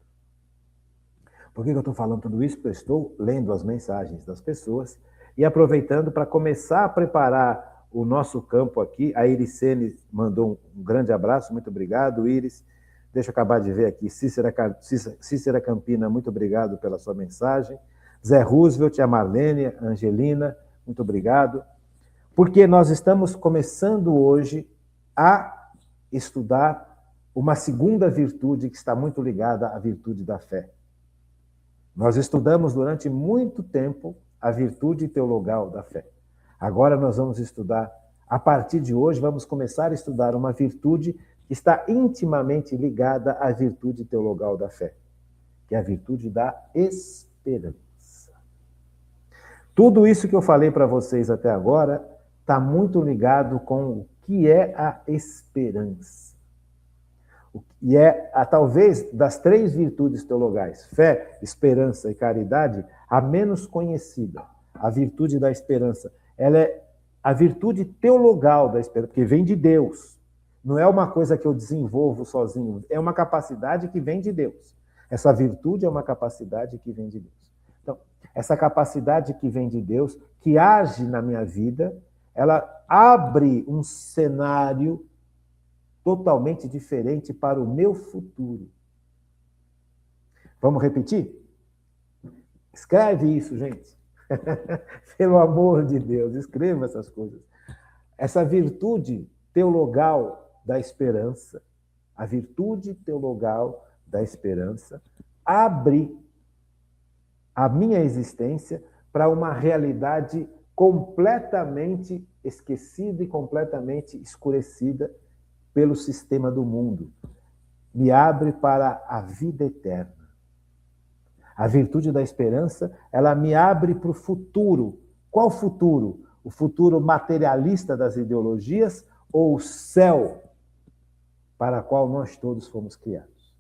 Por que eu estou falando tudo isso? Porque eu estou lendo as mensagens das pessoas e aproveitando para começar a preparar o nosso campo aqui. A Iricene mandou um grande abraço, muito obrigado, Iris. Deixa eu acabar de ver aqui. Cícera Campina, muito obrigado pela sua mensagem. Zé Roosevelt, a Marlene, a Angelina, muito obrigado. Porque nós estamos começando hoje a estudar uma segunda virtude que está muito ligada à virtude da fé. Nós estudamos durante muito tempo a virtude teologal da fé. Agora nós vamos estudar, a partir de hoje, vamos começar a estudar uma virtude que está intimamente ligada à virtude teologal da fé, que é a virtude da esperança. Tudo isso que eu falei para vocês até agora está muito ligado com o que é a esperança. E talvez, das três virtudes teologais, fé, esperança e caridade, a menos conhecida, a virtude da esperança. Ela é a virtude teologal da esperança, porque vem de Deus. Não é uma coisa que eu desenvolvo sozinho, é uma capacidade que vem de Deus. Essa virtude é uma capacidade que vem de Deus. Então, essa capacidade que vem de Deus, que age na minha vida, ela abre um cenário totalmente diferente para o meu futuro. Vamos repetir? Escreve isso, gente. Pelo amor de Deus, escreva essas coisas. Essa virtude teologal da esperança, a virtude teologal da esperança, abre a minha existência para uma realidade completamente esquecida e completamente escurecida pelo sistema do mundo. Me abre para a vida eterna. A virtude da esperança, ela me abre para o futuro. Qual futuro? O futuro materialista das ideologias ou o céu para o qual nós todos fomos criados?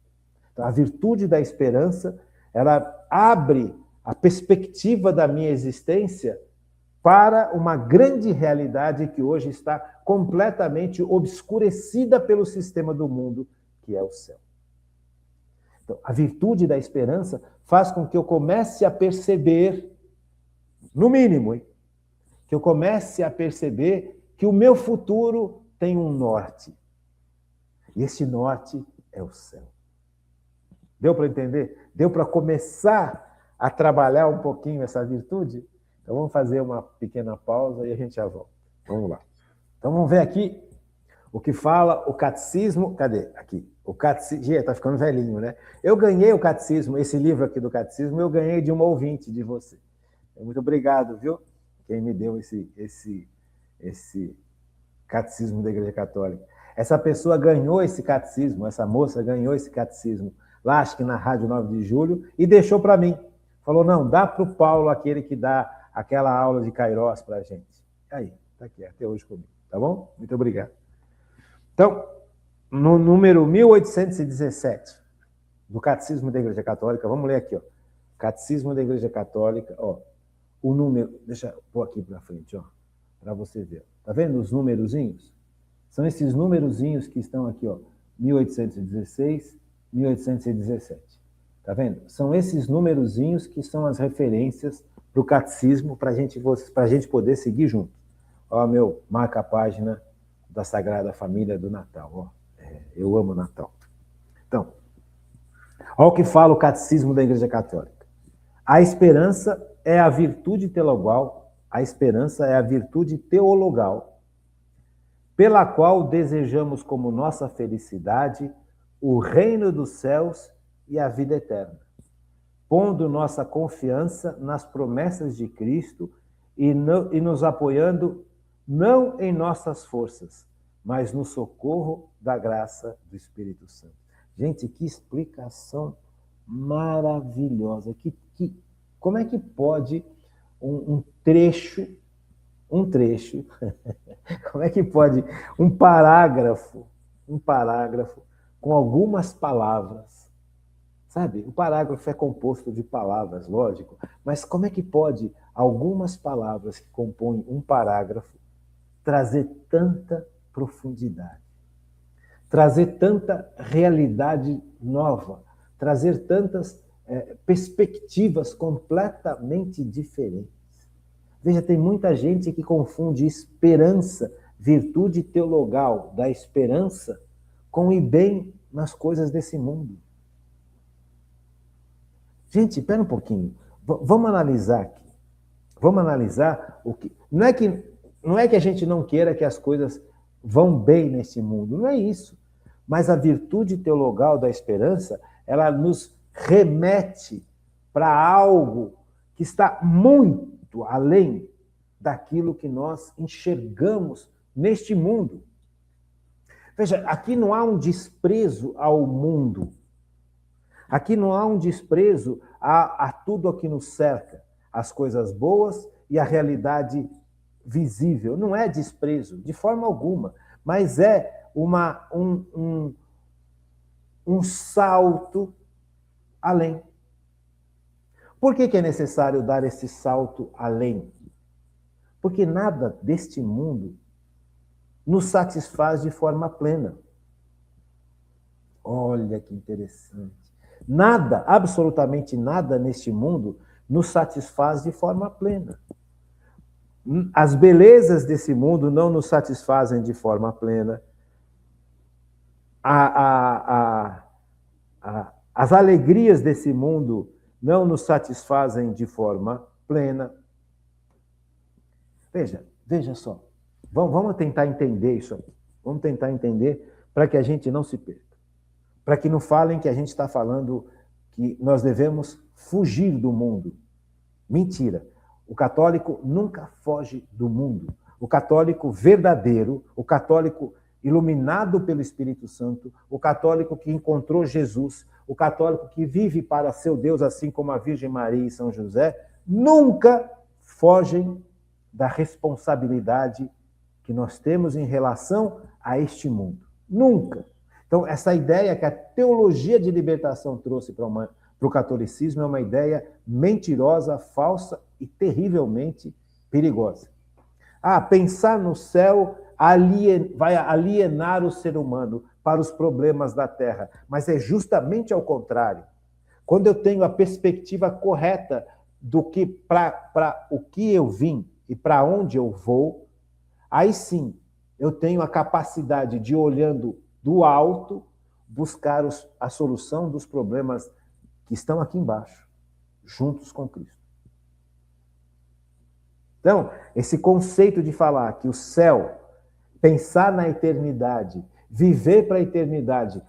Então, a virtude da esperança, ela abre a perspectiva da minha existência para uma grande realidade que hoje está completamente obscurecida pelo sistema do mundo, que é o céu. Então, a virtude da esperança faz com que eu comece a perceber, no mínimo, que eu comece a perceber que o meu futuro tem um norte. E esse norte é o céu. Deu para entender? Deu para começar a trabalhar um pouquinho essa virtude? Então vamos fazer uma pequena pausa e a gente já volta. Vamos lá. Então vamos ver aqui o que fala o catecismo. Cadê? Aqui. O catecismo. Gente, tá ficando velhinho, né? Eu ganhei o catecismo, esse livro aqui do catecismo, eu ganhei de uma ouvinte de você. Muito obrigado, viu? Quem me deu esse catecismo da Igreja Católica. Essa pessoa ganhou esse catecismo, essa moça ganhou esse catecismo, lá acho que na Rádio 9 de Julho, e deixou para mim. Falou, não, dá para o Paulo, aquele que dá aquela aula de Kairós para a gente. Aí, está aqui, até hoje comigo. Tá bom? Muito obrigado. Então, no número 1817 do Catecismo da Igreja Católica, vamos ler aqui, ó. Catecismo da Igreja Católica, ó. O número, deixa eu pôr aqui para frente, ó, para você ver. Tá vendo os numerozinhos? São esses numerozinhos que estão aqui, ó, 1816, 1817. Tá vendo? São esses numerozinhos que são as referências para o catecismo, para a gente poder seguir junto. Ó, meu, marca a página da Sagrada Família do Natal. Ó. Eu amo Natal. Então, olha o que fala o Catecismo da Igreja Católica. A esperança é a virtude teologal, pela qual desejamos como nossa felicidade o reino dos céus e a vida eterna, pondo nossa confiança nas promessas de Cristo e nos apoiando não em nossas forças, mas no socorro da graça do Espírito Santo. Gente, que explicação maravilhosa. Como é que pode um trecho, como é que pode um parágrafo com algumas palavras, sabe? O parágrafo é composto de palavras, lógico, mas como é que pode algumas palavras que compõem um parágrafo trazer tanta profundidade, trazer tanta realidade nova, trazer tantas perspectivas completamente diferentes? Veja, tem muita gente que confunde esperança, virtude teologal da esperança, com ir bem nas coisas desse mundo. Gente, espera um pouquinho. Vamos analisar aqui. Vamos analisar o que... Não é que a gente não queira que as coisas vão bem nesse mundo, não é isso. Mas a virtude teologal da esperança, ela nos remete para algo que está muito além daquilo que nós enxergamos neste mundo. Veja, aqui não há um desprezo ao mundo. Aqui não há um desprezo a tudo o que nos cerca, as coisas boas e a realidade visível. Não é desprezo, de forma alguma, mas é um salto além. Por que é necessário dar esse salto além? Porque nada deste mundo nos satisfaz de forma plena. Olha que interessante. Nada, absolutamente nada neste mundo nos satisfaz de forma plena. As belezas desse mundo não nos satisfazem de forma plena. As alegrias desse mundo não nos satisfazem de forma plena. Veja só. Vamos tentar entender isso aqui. Vamos tentar entender para que a gente não se perca. Para que não falem que a gente está falando que nós devemos fugir do mundo. Mentira. O católico nunca foge do mundo. O católico verdadeiro, o católico iluminado pelo Espírito Santo, o católico que encontrou Jesus, o católico que vive para seu Deus, assim como a Virgem Maria e São José, nunca fogem da responsabilidade que nós temos em relação a este mundo. Nunca. Então, essa ideia que a teologia de libertação trouxe para o catolicismo é uma ideia mentirosa, falsa e terrivelmente perigosa. Pensar no céu vai alienar o ser humano para os problemas da terra, mas é justamente ao contrário. Quando eu tenho a perspectiva correta do que para o que eu vim e para onde eu vou, aí sim eu tenho a capacidade de, olhando do alto, buscar a solução dos problemas que estão aqui embaixo, juntos com Cristo. Então, esse conceito de falar que o céu, pensar na eternidade, viver para a eternidade,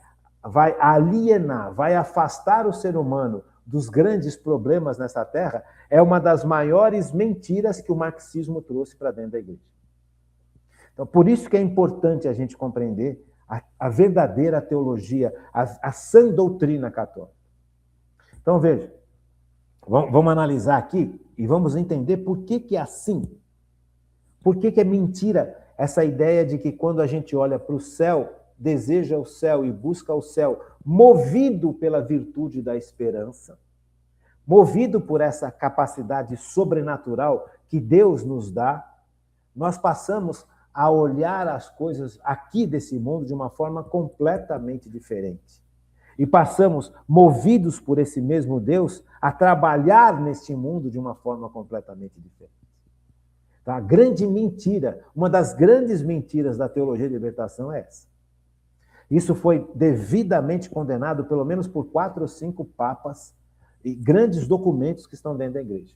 vai alienar, vai afastar o ser humano dos grandes problemas nessa terra, é uma das maiores mentiras que o marxismo trouxe para dentro da igreja. Então, por isso que é importante a gente compreender a verdadeira teologia, a sã doutrina católica. Então, veja, vamos analisar aqui e vamos entender por que é assim. Por que é mentira essa ideia de que quando a gente olha para o céu, deseja o céu e busca o céu, movido pela virtude da esperança, movido por essa capacidade sobrenatural que Deus nos dá, nós passamos a olhar as coisas aqui desse mundo de uma forma completamente diferente. E passamos, movidos por esse mesmo Deus, a trabalhar neste mundo de uma forma completamente diferente. Então, a grande mentira, uma das grandes mentiras da teologia de libertação é essa. Isso foi devidamente condenado, pelo menos por 4 ou 5 papas e grandes documentos que estão dentro da igreja.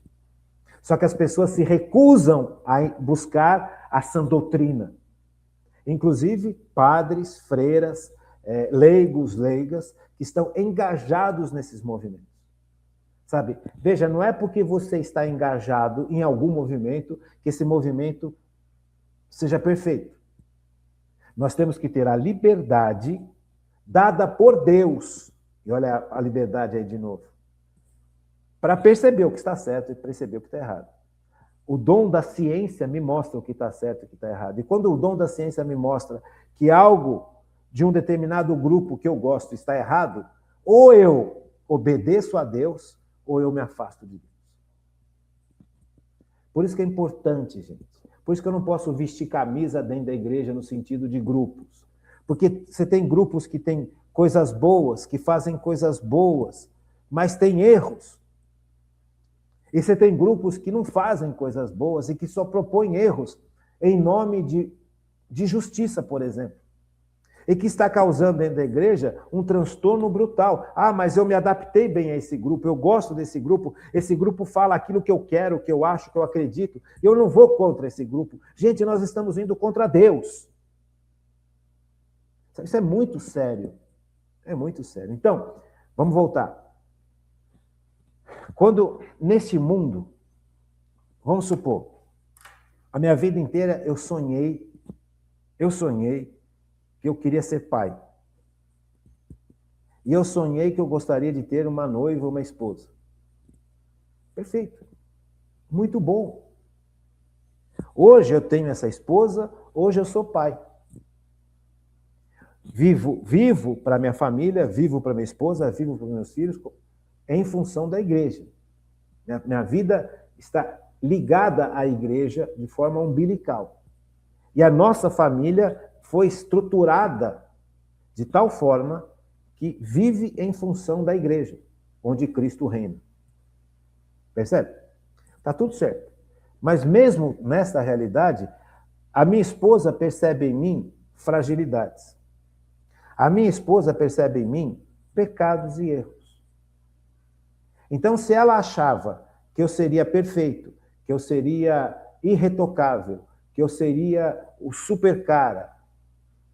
Só que as pessoas se recusam a buscar a sã doutrina. Inclusive, padres, freiras, leigos, leigas, que estão engajados nesses movimentos. Sabe? Veja, não é porque você está engajado em algum movimento que esse movimento seja perfeito. Nós temos que ter a liberdade dada por Deus, e olha a liberdade aí de novo, para perceber o que está certo e perceber o que está errado. O dom da ciência me mostra o que está certo e o que está errado. E quando o dom da ciência me mostra que algo de um determinado grupo que eu gosto está errado, ou eu obedeço a Deus, ou eu me afasto de Deus. Por isso que é importante, gente. Por isso que eu não posso vestir camisa dentro da igreja no sentido de grupos. Porque você tem grupos que têm coisas boas, que fazem coisas boas, mas tem erros. E você tem grupos que não fazem coisas boas e que só propõem erros em nome de justiça, por exemplo. E que está causando dentro da igreja um transtorno brutal. Ah, mas eu me adaptei bem a esse grupo, eu gosto desse grupo, esse grupo fala aquilo que eu quero, que eu acho, que eu acredito, eu não vou contra esse grupo. Gente, nós estamos indo contra Deus. Isso é muito sério. É muito sério. Então, vamos voltar. Quando, neste mundo, vamos supor, a minha vida inteira eu sonhei que eu queria ser pai. E eu sonhei que eu gostaria de ter uma noiva, uma esposa. Perfeito. Muito bom. Hoje eu tenho essa esposa, hoje eu sou pai. Vivo para minha família, vivo para minha esposa, vivo para meus filhos, em função da igreja. Minha vida está ligada à igreja de forma umbilical. E a nossa família foi estruturada de tal forma que vive em função da igreja, onde Cristo reina. Percebe? Está tudo certo. Mas mesmo nessa realidade, a minha esposa percebe em mim fragilidades. A minha esposa percebe em mim pecados e erros. Então, se ela achava que eu seria perfeito, que eu seria irretocável, que eu seria o super cara,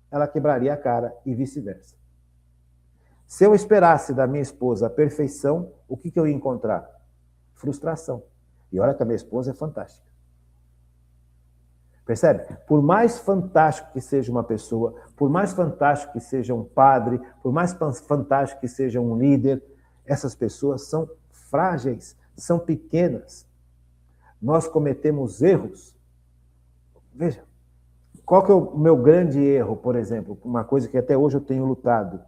ela quebraria a cara e vice-versa. Se eu esperasse da minha esposa a perfeição, o que eu ia encontrar? Frustração. E olha que a minha esposa é fantástica. Percebe? Por mais fantástico que seja uma pessoa, por mais fantástico que seja um padre, por mais fantástico que seja um líder, essas pessoas são frágeis, são pequenas. Nós cometemos erros. Veja, qual que é o meu grande erro, por exemplo? Uma coisa que até hoje eu tenho lutado.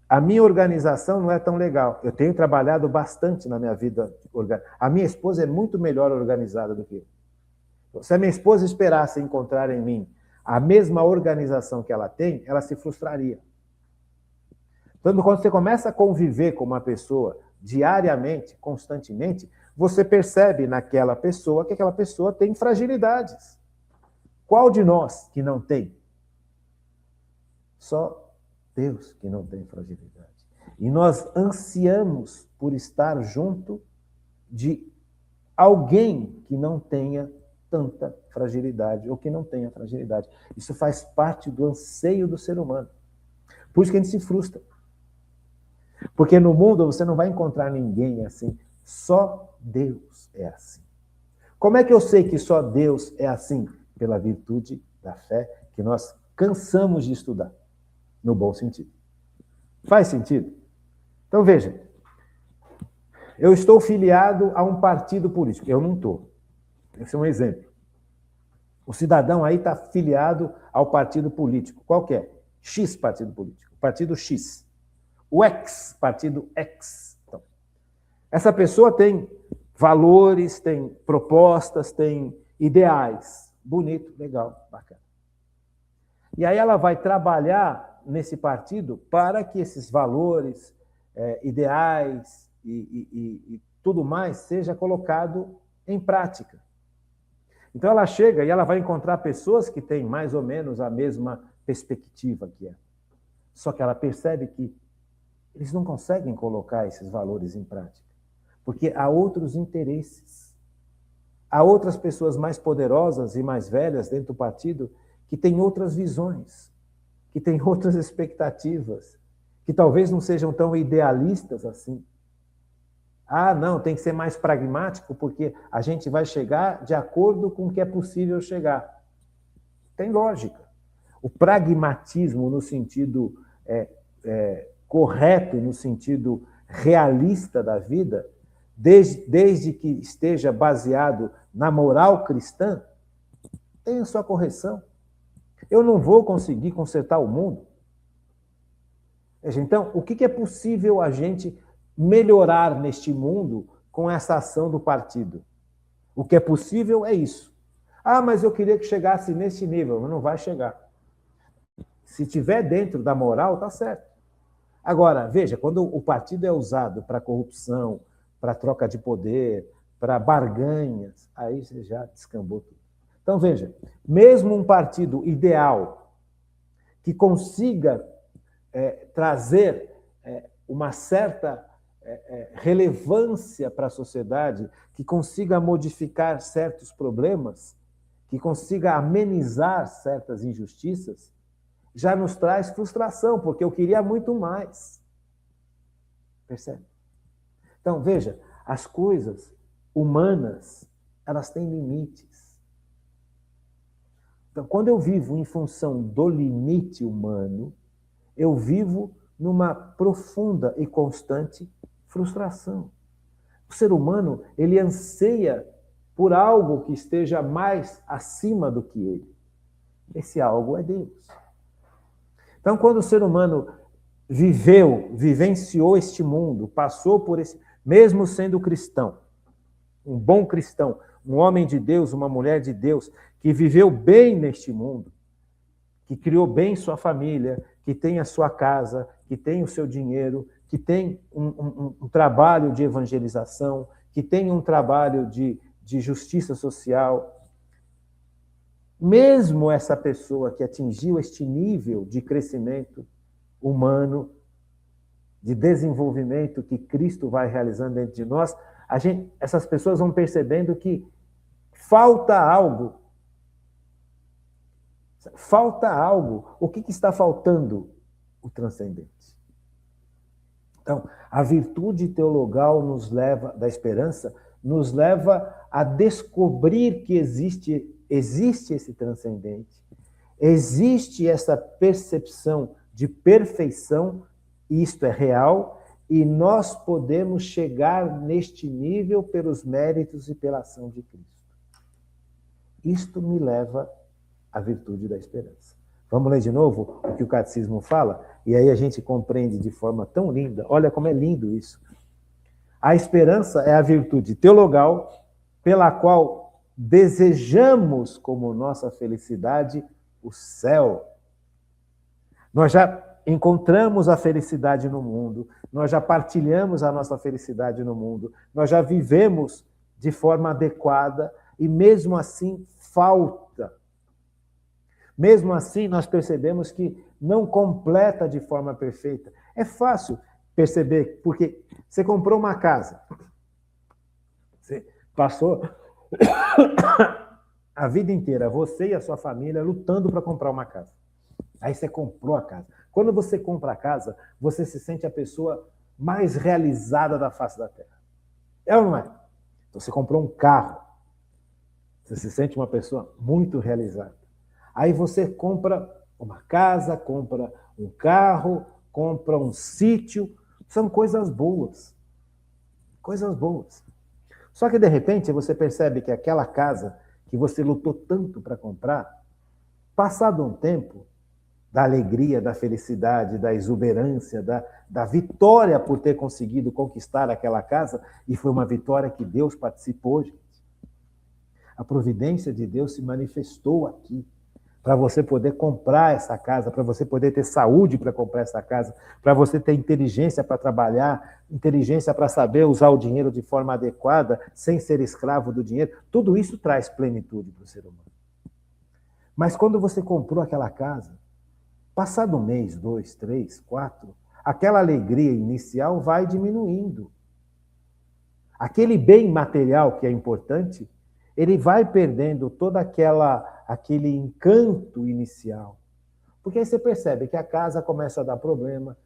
A minha organização não é tão legal. Eu tenho trabalhado bastante na minha vida. A minha esposa é muito melhor organizada do que eu. Se a minha esposa esperasse encontrar em mim a mesma organização que ela tem, ela se frustraria. Então, quando você começa a conviver com uma pessoa diariamente, constantemente, você percebe naquela pessoa que aquela pessoa tem fragilidades. Qual de nós que não tem? Só Deus que não tem fragilidade. E nós ansiamos por estar junto de alguém que não tenha tanta fragilidade, ou que não tenha fragilidade. Isso faz parte do anseio do ser humano. Por isso que a gente se frustra. Porque no mundo você não vai encontrar ninguém assim. Só Deus é assim. Como é que eu sei que só Deus é assim? Pela virtude da fé que nós cansamos de estudar, no bom sentido. Faz sentido? Então veja, eu estou filiado a um partido político. Eu não estou. Esse é um exemplo. O cidadão aí está filiado ao partido político. Qual que é? X partido político. Partido X. O X, partido X. Então, essa pessoa tem valores, tem propostas, tem ideais. Bonito, legal, bacana. E aí ela vai trabalhar nesse partido para que esses valores, ideais e tudo mais seja colocado em prática. Então ela chega e ela vai encontrar pessoas que têm mais ou menos a mesma perspectiva que ela. Só que ela percebe que eles não conseguem colocar esses valores em prática, porque há outros interesses. Há outras pessoas mais poderosas e mais velhas dentro do partido que têm outras visões. que tem outras expectativas, que talvez não sejam tão idealistas assim. Ah, não, tem que ser mais pragmático, porque a gente vai chegar de acordo com o que é possível chegar. Tem lógica. O pragmatismo, no sentido correto, no sentido realista da vida, desde que esteja baseado na moral cristã, tem a sua correção. Eu não vou conseguir consertar o mundo. Então, o que é possível a gente melhorar neste mundo com essa ação do partido? O que é possível é isso. Ah, mas eu queria que chegasse nesse nível. Mas não vai chegar. Se tiver dentro da moral, está certo. Agora, veja, quando o partido é usado para corrupção, para troca de poder, para barganhas, aí você já descambou tudo. Então, veja, mesmo um partido ideal que consiga trazer uma certa relevância para a sociedade, que consiga modificar certos problemas, que consiga amenizar certas injustiças, já nos traz frustração, porque eu queria muito mais. Percebe? Então, veja, as coisas humanas, elas têm limites. Então, quando eu vivo em função do limite humano, eu vivo numa profunda e constante frustração. O ser humano, ele anseia por algo que esteja mais acima do que ele. Esse algo é Deus. Então, quando o ser humano vivenciou este mundo, passou por esse, mesmo sendo cristão, um bom cristão, um homem de Deus, uma mulher de Deus, que viveu bem neste mundo, que criou bem sua família, que tem a sua casa, que tem o seu dinheiro, que tem um trabalho de evangelização, que tem um trabalho de justiça social. Mesmo essa pessoa que atingiu este nível de crescimento humano, de desenvolvimento que Cristo vai realizando dentro de nós, essas pessoas vão percebendo que falta algo. Falta algo. O que está faltando? O transcendente. Então, a virtude teologal da esperança nos leva a descobrir que existe esse transcendente, existe essa percepção de perfeição, isto é real, e nós podemos chegar neste nível pelos méritos e pela ação de Cristo. Isto me leva à virtude da esperança. Vamos ler de novo o que o Catecismo fala? E aí a gente compreende de forma tão linda. Olha como é lindo isso. A esperança é a virtude teologal pela qual desejamos como nossa felicidade o céu. Nós já encontramos a felicidade no mundo, nós já partilhamos a nossa felicidade no mundo, nós já vivemos de forma adequada e mesmo assim falta. Mesmo assim, nós percebemos que não completa de forma perfeita. É fácil perceber, porque você comprou uma casa, você passou a vida inteira, você e a sua família, lutando para comprar uma casa. Aí você comprou a casa. Quando você compra a casa, você se sente a pessoa mais realizada da face da Terra. É ou não é? Então, você comprou um carro. Você se sente uma pessoa muito realizada. Aí você compra uma casa, compra um carro, compra um sítio. São coisas boas. Coisas boas. Só que, de repente, você percebe que aquela casa que você lutou tanto para comprar, passado um tempo, da alegria, da felicidade, da exuberância, da vitória por ter conseguido conquistar aquela casa, e foi uma vitória que Deus participou, gente. A providência de Deus se manifestou aqui, para você poder comprar essa casa, para você poder ter saúde para comprar essa casa, para você ter inteligência para trabalhar, inteligência para saber usar o dinheiro de forma adequada, sem ser escravo do dinheiro. Tudo isso traz plenitude para o ser humano. Mas quando você comprou aquela casa, passado um mês, 2, 3, 4, aquela alegria inicial vai diminuindo. Aquele bem material que é importante, ele vai perdendo todo aquele encanto inicial. Porque aí você percebe que a casa começa a dar problema,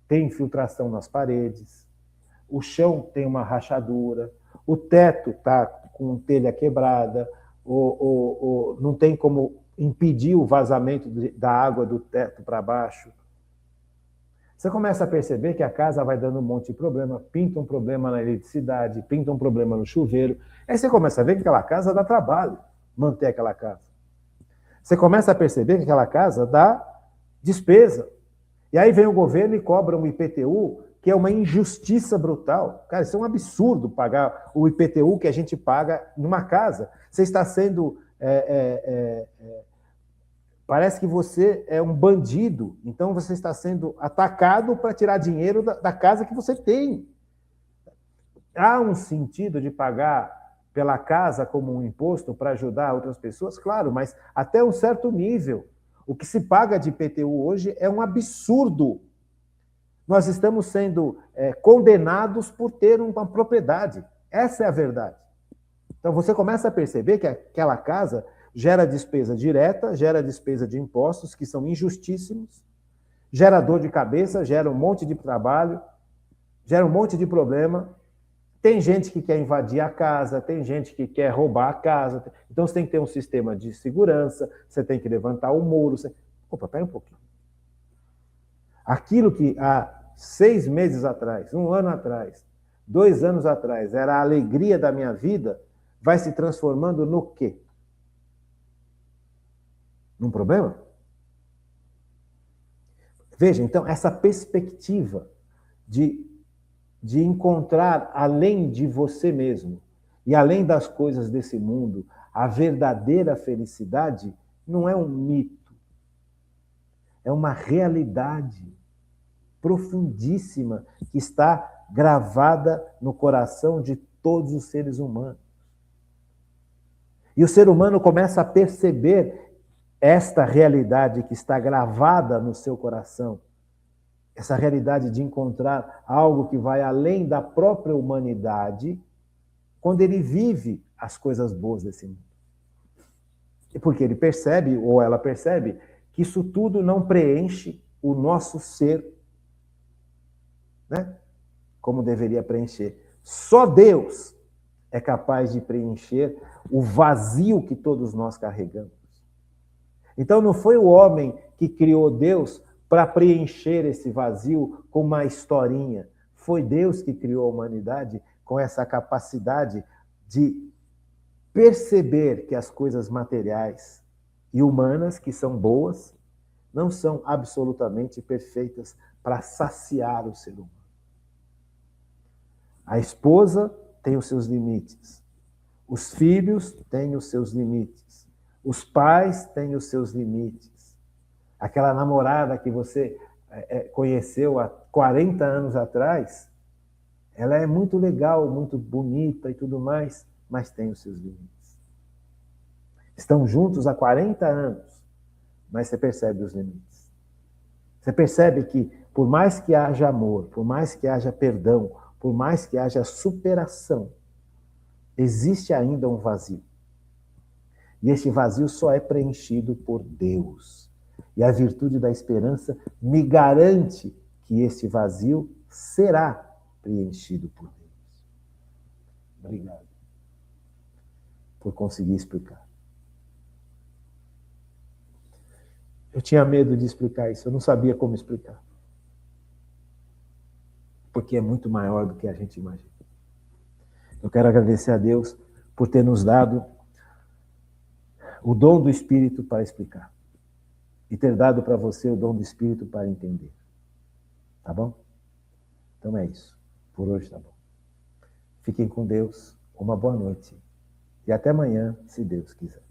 tem infiltração nas paredes, o chão tem uma rachadura, o teto está com telha quebrada, não tem como impedir o vazamento da água do teto para baixo. Você começa a perceber que a casa vai dando um monte de problema, pinta um problema na eletricidade, pinta um problema no chuveiro. Aí você começa a ver que aquela casa dá trabalho, manter aquela casa. Você começa a perceber que aquela casa dá despesa. E aí vem o governo e cobra um IPTU, que é uma injustiça brutal. Cara, isso é um absurdo pagar o IPTU que a gente paga numa casa. Você está sendo... parece que você é um bandido, então você está sendo atacado para tirar dinheiro da casa que você tem. Há um sentido de pagar pela casa como um imposto para ajudar outras pessoas? Claro, mas até um certo nível. O que se paga de IPTU hoje é um absurdo. Nós estamos sendo condenados por ter uma propriedade. Essa é a verdade. Então você começa a perceber que aquela casa gera despesa direta, gera despesa de impostos, que são injustíssimos, gera dor de cabeça, gera um monte de trabalho, gera um monte de problema. Tem gente que quer invadir a casa, tem gente que quer roubar a casa. Então você tem que ter um sistema de segurança, você tem que levantar o muro. Opa, pera um pouquinho. Aquilo que há 6 meses atrás, 1 ano atrás, 2 anos atrás, era a alegria da minha vida, vai se transformando no quê? Num problema? Veja, então, essa perspectiva de encontrar, além de você mesmo e além das coisas desse mundo, a verdadeira felicidade não é um mito, é uma realidade profundíssima que está gravada no coração de todos os seres humanos. E o ser humano começa a perceber esta realidade que está gravada no seu coração, essa realidade de encontrar algo que vai além da própria humanidade, quando ele vive as coisas boas desse mundo. Porque ele percebe, ou ela percebe, que isso tudo não preenche o nosso ser, né? Como deveria preencher. Só Deus é capaz de preencher o vazio que todos nós carregamos. Então não foi o homem que criou Deus para preencher esse vazio com uma historinha. Foi Deus que criou a humanidade com essa capacidade de perceber que as coisas materiais e humanas, que são boas, não são absolutamente perfeitas para saciar o ser humano. A esposa tem os seus limites. Os filhos têm os seus limites. Os pais têm os seus limites. Aquela namorada que você conheceu há 40 anos atrás, ela é muito legal, muito bonita e tudo mais, mas tem os seus limites. Estão juntos há 40 anos, mas você percebe os limites. Você percebe que, por mais que haja amor, por mais que haja perdão, por mais que haja superação, existe ainda um vazio. E este vazio só é preenchido por Deus. E a virtude da esperança me garante que este vazio será preenchido por Deus. Obrigado por conseguir explicar. Eu tinha medo de explicar isso, eu não sabia como explicar. Porque é muito maior do que a gente imagina. Eu quero agradecer a Deus por ter nos dado o dom do Espírito para explicar. E ter dado para você o dom do Espírito para entender. Tá bom? Então é isso. Por hoje tá bom. Fiquem com Deus. Uma boa noite. E até amanhã, se Deus quiser.